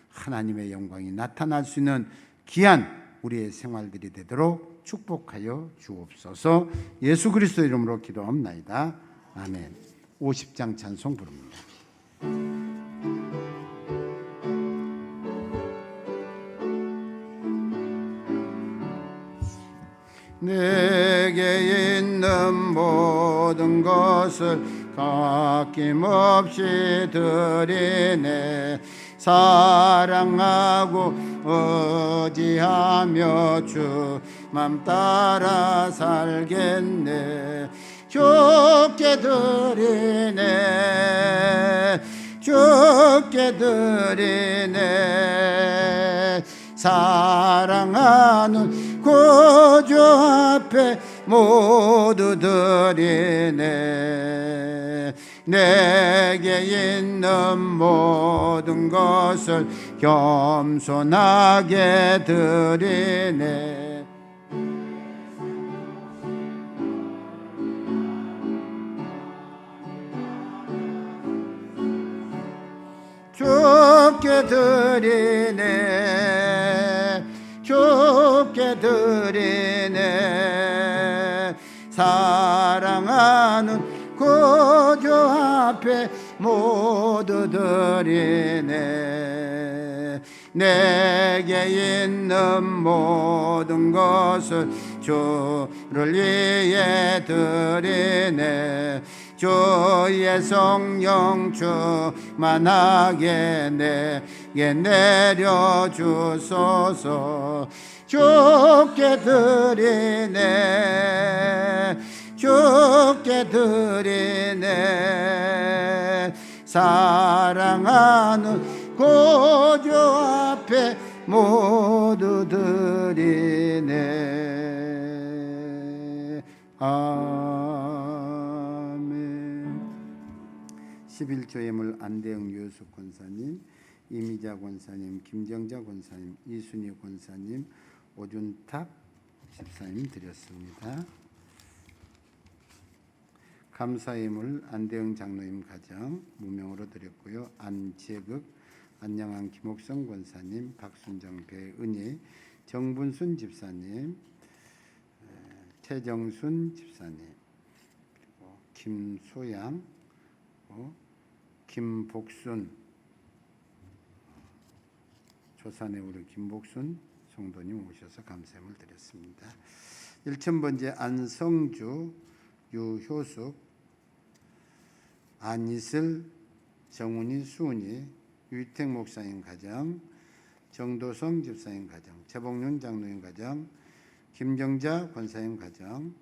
하나님의 영광이 나타날 수 있는 귀한 우리의 생활들이 되도록 축복하여 주옵소서. 예수 그리스도 이름으로 기도합나이다. 아멘. 50장 찬송 부릅니다. 내게 있는 모든 것을 아낌없이 드리네. 사랑하고 의지하며 주만 따라 살겠네. 주께 드리네. 주께 드리네. 사랑하는 구주 앞에 모두 드리네. 내게 있는 모든 것을 겸손하게 드리네. 주께 드리네. 주께 드리네. 사랑하는 구주 앞에 모두 드리네. 내게 있는 모든 것을 주를 위해 드리네. 주의 성령 충만하게 내게 내려주소서. 주께 드리네. 주께 드리네. 사랑하는 구주 앞에 모두 드리네. 아멘. 11조 예물 안대영 유숙 권사님, 이미자 권사님, 김정자 권사님, 이순희 권사님, 오준탁 집사님 드렸습니다. 감사예물 안대영 장로님 가정 무명으로 드렸고요. 안재극, 안영환 김옥성 권사님, 박순정 배은희, 정분순 집사님, 최정순 집사님, 그리고 김소양, 김복순, 조산의 우리 김복순 성도님 오셔서 감사함을 드렸습니다. 1000번째 안성주, 유효숙, 안이슬, 정훈이, 수은이, 유택 목사님 가정, 정도성 집사님 가정, 최복륜 장로님 가정, 김정자 권사님 가정,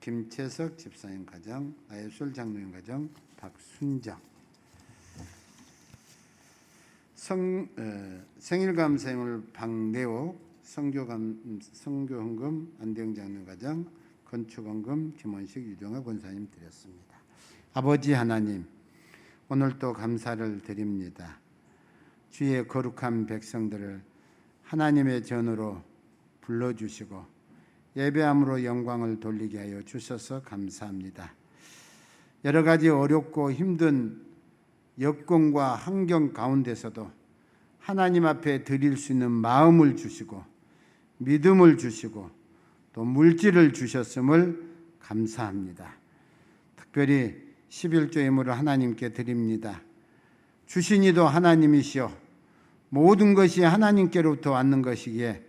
김채석 집사님 가정, 나예술 장로님 가정, 박순정. 생일 감사님을 박내옥, 성교헌금 안대영 장로님 가정, 건축헌금 김원식 유정아 권사님 드렸습니다. 아버지 하나님, 오늘도 감사를 드립니다. 주의 거룩한 백성들을 하나님의 전으로 불러주시고 예배함으로 영광을 돌리게 하여 주셔서 감사합니다. 여러 가지 어렵고 힘든 여건과 환경 가운데서도 하나님 앞에 드릴 수 있는 마음을 주시고 믿음을 주시고 또 물질을 주셨음을 감사합니다. 특별히 11조 예물을 하나님께 드립니다. 주신 이도 하나님이시오 모든 것이 하나님께로부터 왔는 것이기에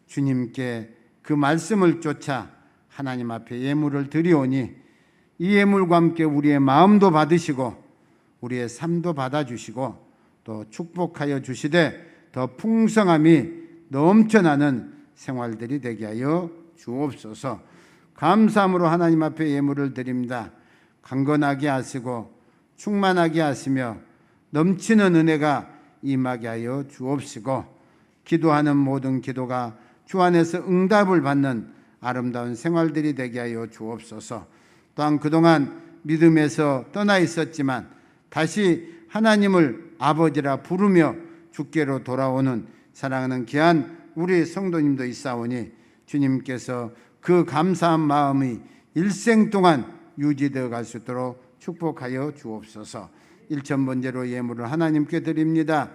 주님께 그 말씀을 쫓아 하나님 앞에 예물을 드리오니 이 예물과 함께 우리의 마음도 받으시고 우리의 삶도 받아주시고 또 축복하여 주시되 더 풍성함이 넘쳐나는 생활들이 되게 하여 주옵소서. 감사함으로 하나님 앞에 예물을 드립니다. 강건하게 하시고 충만하게 하시며 넘치는 은혜가 임하게 하여 주옵시고 기도하는 모든 기도가 주 안에서 응답을 받는 아름다운 생활들이 되게 하여 주옵소서. 또한 그동안 믿음에서 떠나 있었지만 다시 하나님을 아버지라 부르며 주께로 돌아오는 사랑하는 귀한 우리 성도님도 있사오니 주님께서 그 감사한 마음이 일생 동안 유지되어 갈 수 있도록 축복하여 주옵소서. 1000번째로 예물을 하나님께 드립니다.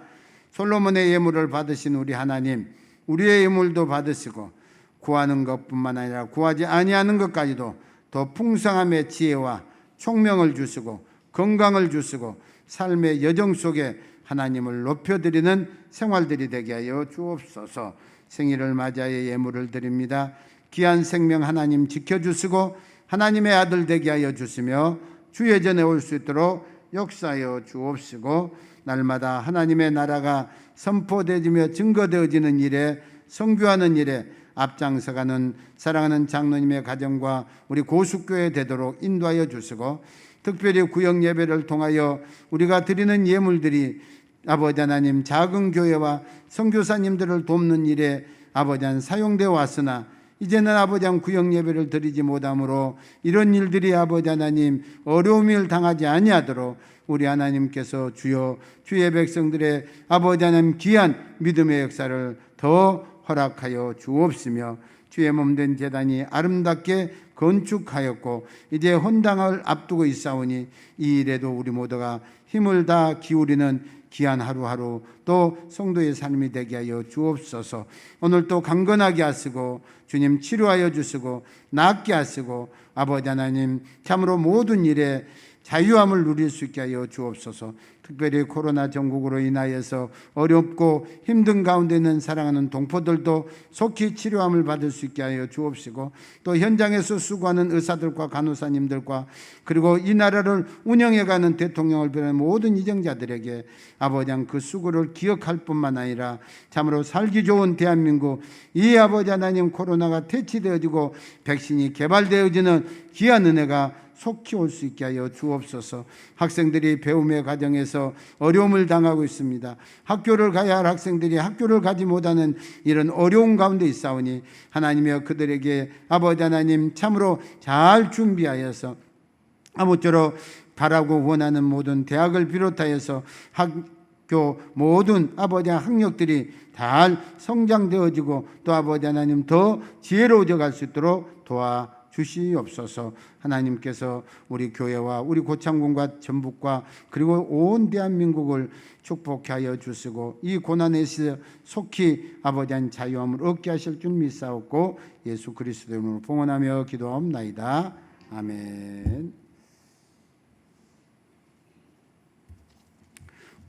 솔로몬의 예물을 받으신 우리 하나님, 우리의 예물도 받으시고 구하는 것뿐만 아니라 구하지 아니하는 것까지도 더 풍성함의 지혜와 총명을 주시고 건강을 주시고 삶의 여정 속에 하나님을 높여드리는 생활들이 되게 하여 주옵소서. 생일을 맞이하여 예물을 드립니다. 귀한 생명 하나님 지켜주시고 하나님의 아들 되게 하여 주시며 주의 전에 올 수 있도록 역사하여 주옵시고 날마다 하나님의 나라가 선포되어지며 증거되어지는 일에 선교하는 일에 앞장서가는 사랑하는 장로님의 가정과 우리 고숙교회 되도록 인도하여 주시고 특별히 구역 예배를 통하여 우리가 드리는 예물들이 아버지 하나님 작은 교회와 선교사님들을 돕는 일에 아버지 하나님 사용되어 왔으나 이제는 아버지 하나님 구역 예배를 드리지 못하므로 이런 일들이 아버지 하나님 어려움을 당하지 아니하도록 우리 하나님께서 주여 주의 백성들의 아버지 하나님 귀한 믿음의 역사를 더 허락하여 주옵시며 주의 몸된 제단이 아름답게 건축하였고 이제 헌당을 앞두고 있사오니 이 일에도 우리 모두가 힘을 다 기울이는 귀한 하루하루 또 성도의 삶이 되게 하여 주옵소서. 오늘 또 강건하게 하시고 주님 치료하여 주시고 낫게 하시고 아버지 하나님 참으로 모든 일에 자유함을 누릴 수 있게 하여 주옵소서. 특별히 코로나 전국으로 인하여서 어렵고 힘든 가운데 있는 사랑하는 동포들도 속히 치료함을 받을 수 있게 하여 주옵시고 또 현장에서 수고하는 의사들과 간호사님들과 그리고 이 나라를 운영해가는 대통령을 비롯한 모든 이정자들에게 아버지 그 수고를 기억할 뿐만 아니라 참으로 살기 좋은 대한민국 이 아버지 하나님 코로나가 퇴치되어지고 백신이 개발되어지는 귀한 은혜가 속히 올 수 있게 하여 주옵소서. 학생들이 배움의 과정에서 어려움을 당하고 있습니다. 학교를 가야 할 학생들이 학교를 가지 못하는 이런 어려움 가운데 있사오니 하나님이여 그들에게 아버지 하나님 참으로 잘 준비하여서 아무쪼록 바라고 원하는 모든 대학을 비롯하여서 학교 모든 아버지 학력들이 잘 성장되어지고 또 아버지 하나님 더 지혜로워져 갈 수 있도록 도와주시옵소서. 하나님께서 우리 교회와 우리 고창군과 전북과 그리고 온 대한민국을 축복해 하여 주시고 이 고난에서 속히 아버지 하나님 자유함을 얻게 하실 줄 믿사옵고 예수 그리스도 이름으로 봉헌하며 기도하옵나이다. 아멘.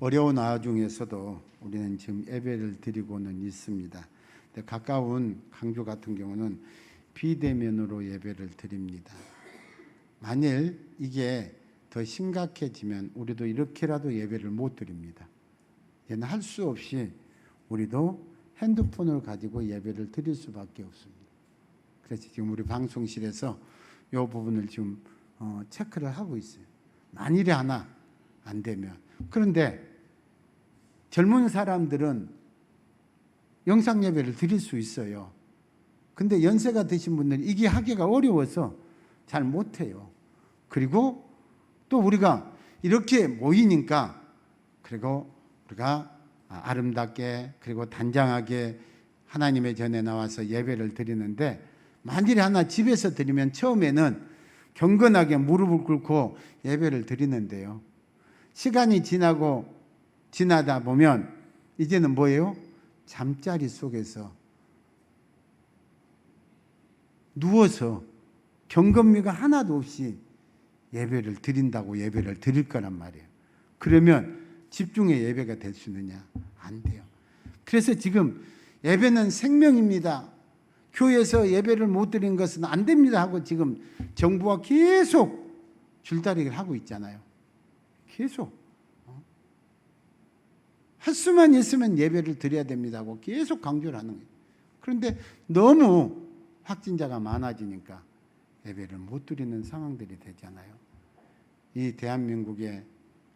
어려운 와중에서도 우리는 지금 예배를 드리고는 있습니다. 근데 가까운 강주 같은 경우는 비대면으로 예배를 드립니다. 만일 이게 더 심각해지면 우리도 이렇게라도 예배를 못 드립니다. 얘는 할 수 없이 우리도 핸드폰을 가지고 예배를 드릴 수밖에 없습니다. 그래서 지금 우리 방송실에서 이 부분을 지금 체크를 하고 있어요. 만일에 하나 안 되면. 그런데 젊은 사람들은 영상 예배를 드릴 수 있어요. 근데 연세가 드신 분들은 이게 하기가 어려워서 잘 못해요. 그리고 또 우리가 이렇게 모이니까 그리고 우리가 아름답게 그리고 단장하게 하나님의 전에 나와서 예배를 드리는데 만일에 하나 집에서 드리면 처음에는 경건하게 무릎을 꿇고 예배를 드리는데요. 시간이 지나다 보면 이제는 뭐예요? 잠자리 속에서 누워서 경건미가 하나도 없이 예배를 드린다고 예배를 드릴 거란 말이에요. 그러면 집중의 예배가 될 수 있느냐? 안 돼요. 그래서 지금 예배는 생명입니다. 교회에서 예배를 못 드린 것은 안 됩니다 하고 지금 정부가 계속 줄다리기를 하고 있잖아요. 계속 할 수만 있으면 예배를 드려야 됩니다 하고 계속 강조를 하는 거예요. 그런데 너무 확진자가 많아지니까 예배를 못 드리는 상황들이 되잖아요. 이 대한민국에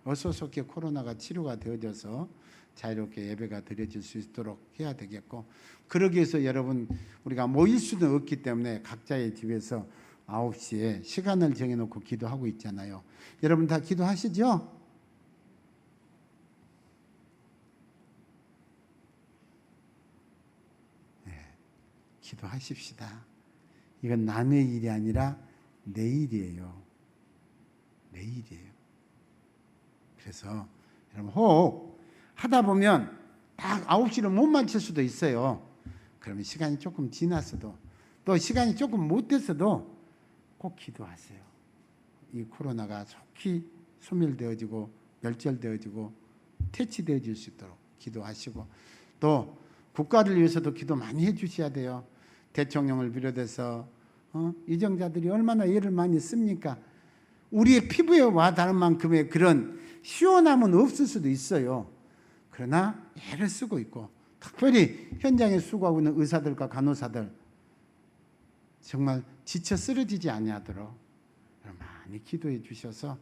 어서속히 코로나가 치료가 되어져서 자유롭게 예배가 드려질 수 있도록 해야 되겠고, 그러기 위해서 여러분 우리가 모일 수는 없기 때문에 각자의 집에서 9시에 시간을 정해놓고 기도하고 있잖아요. 여러분 다 기도하시죠? 네, 기도하십시다. 이건 남의 일이 아니라 내 일이에요. 내 일이에요. 그래서 여러분 호흡 하다 보면 딱 9시를 못 맞출 수도 있어요. 그러면 시간이 조금 지났어도 또 시간이 조금 못 됐어도 꼭 기도하세요. 이 코로나가 속히 소멸되어지고 멸절되어지고 퇴치되어질 수 있도록 기도하시고, 또 국가를 위해서도 기도 많이 해주셔야 돼요. 대통령을 비롯해서 이정자들이 얼마나 애를 많이 씁니까? 우리의 피부에 와 닿을 만큼의 그런 시원함은 없을 수도 있어요. 그러나 애를 쓰고 있고, 특별히 현장에 수고하고 있는 의사들과 간호사들 정말 지쳐 쓰러지지 아니하도록 많이 기도해 주셔서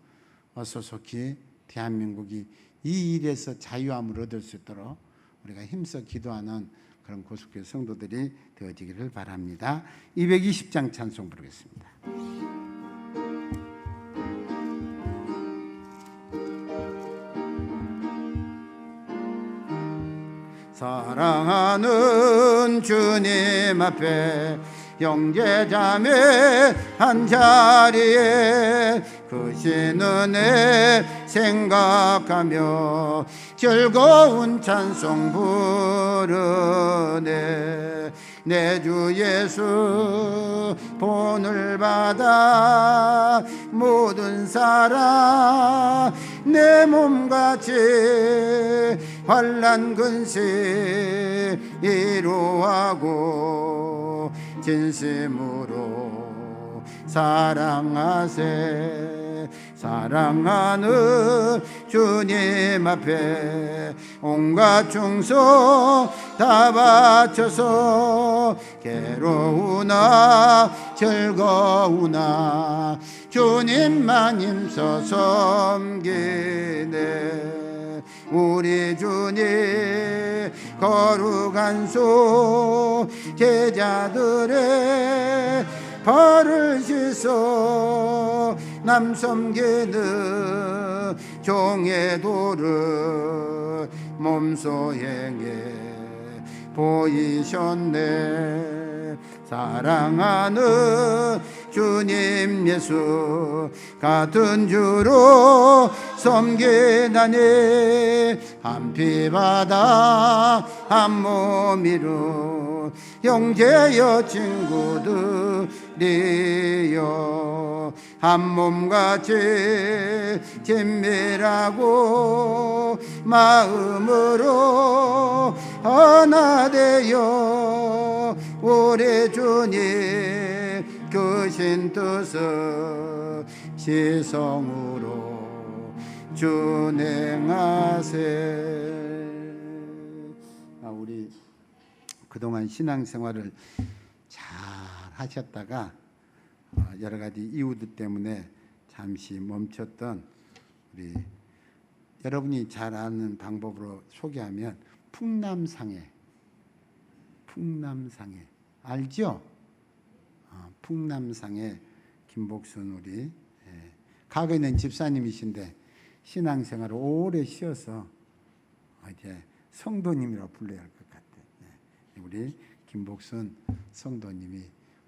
어서속히 대한민국이 이 일에서 자유함을 얻을 수 있도록 우리가 힘써 기도하는 그런 고속교회 성도들이 되어지기를 바랍니다. 220장 찬송 부르겠습니다. 사랑하는 주님 앞에 형제자매 한자리에 크신 은혜 생각하며 즐거운 찬송 부르네. 내 주 예수 본을 받아 모든 사람 내 몸같이 환난 근심 이루하고 진심으로 사랑하세. 사랑하는 주님 앞에 온갖 충성 다 바쳐서 괴로우나 즐거우나 주님만 힘써 섬기네. 우리 주님 거룩한 소 제자들의 발을 씻어 남 섬기는 종의 도를 몸소 행해 보이셨네. 사랑하는 주님 예수 같은 주로 섬기다니 한 피바다 한 몸이로 형제여 친구들이여 한 몸같이 친밀하고 마음으로 하나 되어 우리 주님 크신 뜻을 시성으로 준행하세. 우리 그동안 신앙생활을 잘 하셨다가 여러 가지 이유들 때문에 잠시 멈췄던 우리 여러분이 잘 아는 방법으로 소개하면 풍남상해 알죠? 풍남상해 김복순 우리 과거에는 집사님이신데 신앙생활을 오래 쉬어서 이제 성도님이라고 불러야 할 것 같아요. 우리 김복순 성도님이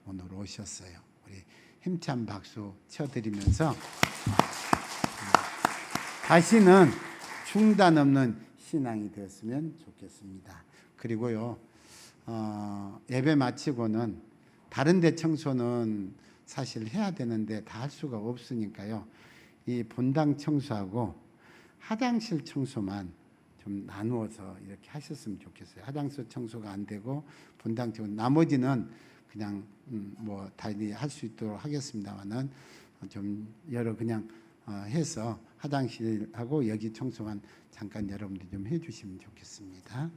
오늘 오셨어요. 우리 힘찬 박수 쳐드리면서 다시는 중단 없는 신앙이 되었으면 좋겠습니다. 그리고요 예배 마치고는 다른 데 청소는 사실 해야 되는데 다 할 수가 없으니까요. 이 본당 청소하고 화장실 청소만 좀 나누어서 이렇게 하셨으면 좋겠어요. 화장실 청소가 안 되고 본당 청소, 나머지는 그냥 뭐 다리 할 수 있도록 하겠습니다만은 좀 여러 그냥 해서 화장실하고 여기 청소만 잠깐 여러분들이 좀 해주시면 좋겠습니다.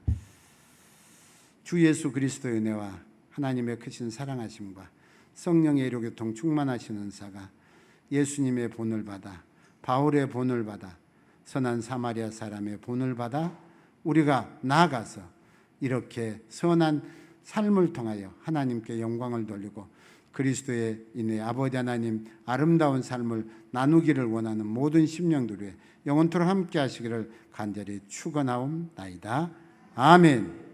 주 예수 그리스도의 은혜와 하나님의 크신 사랑하심과 성령의 이로교통 충만하시는 은사가 예수님의 본을 받아 바울의 본을 받아 선한 사마리아 사람의 본을 받아 우리가 나아가서 이렇게 선한 삶을 통하여 하나님께 영광을 돌리고 그리스도의 인해 아버지 하나님 아름다운 삶을 나누기를 원하는 모든 심령들 위해 영원토록 함께 하시기를 간절히 축원하옵나이다. 아멘.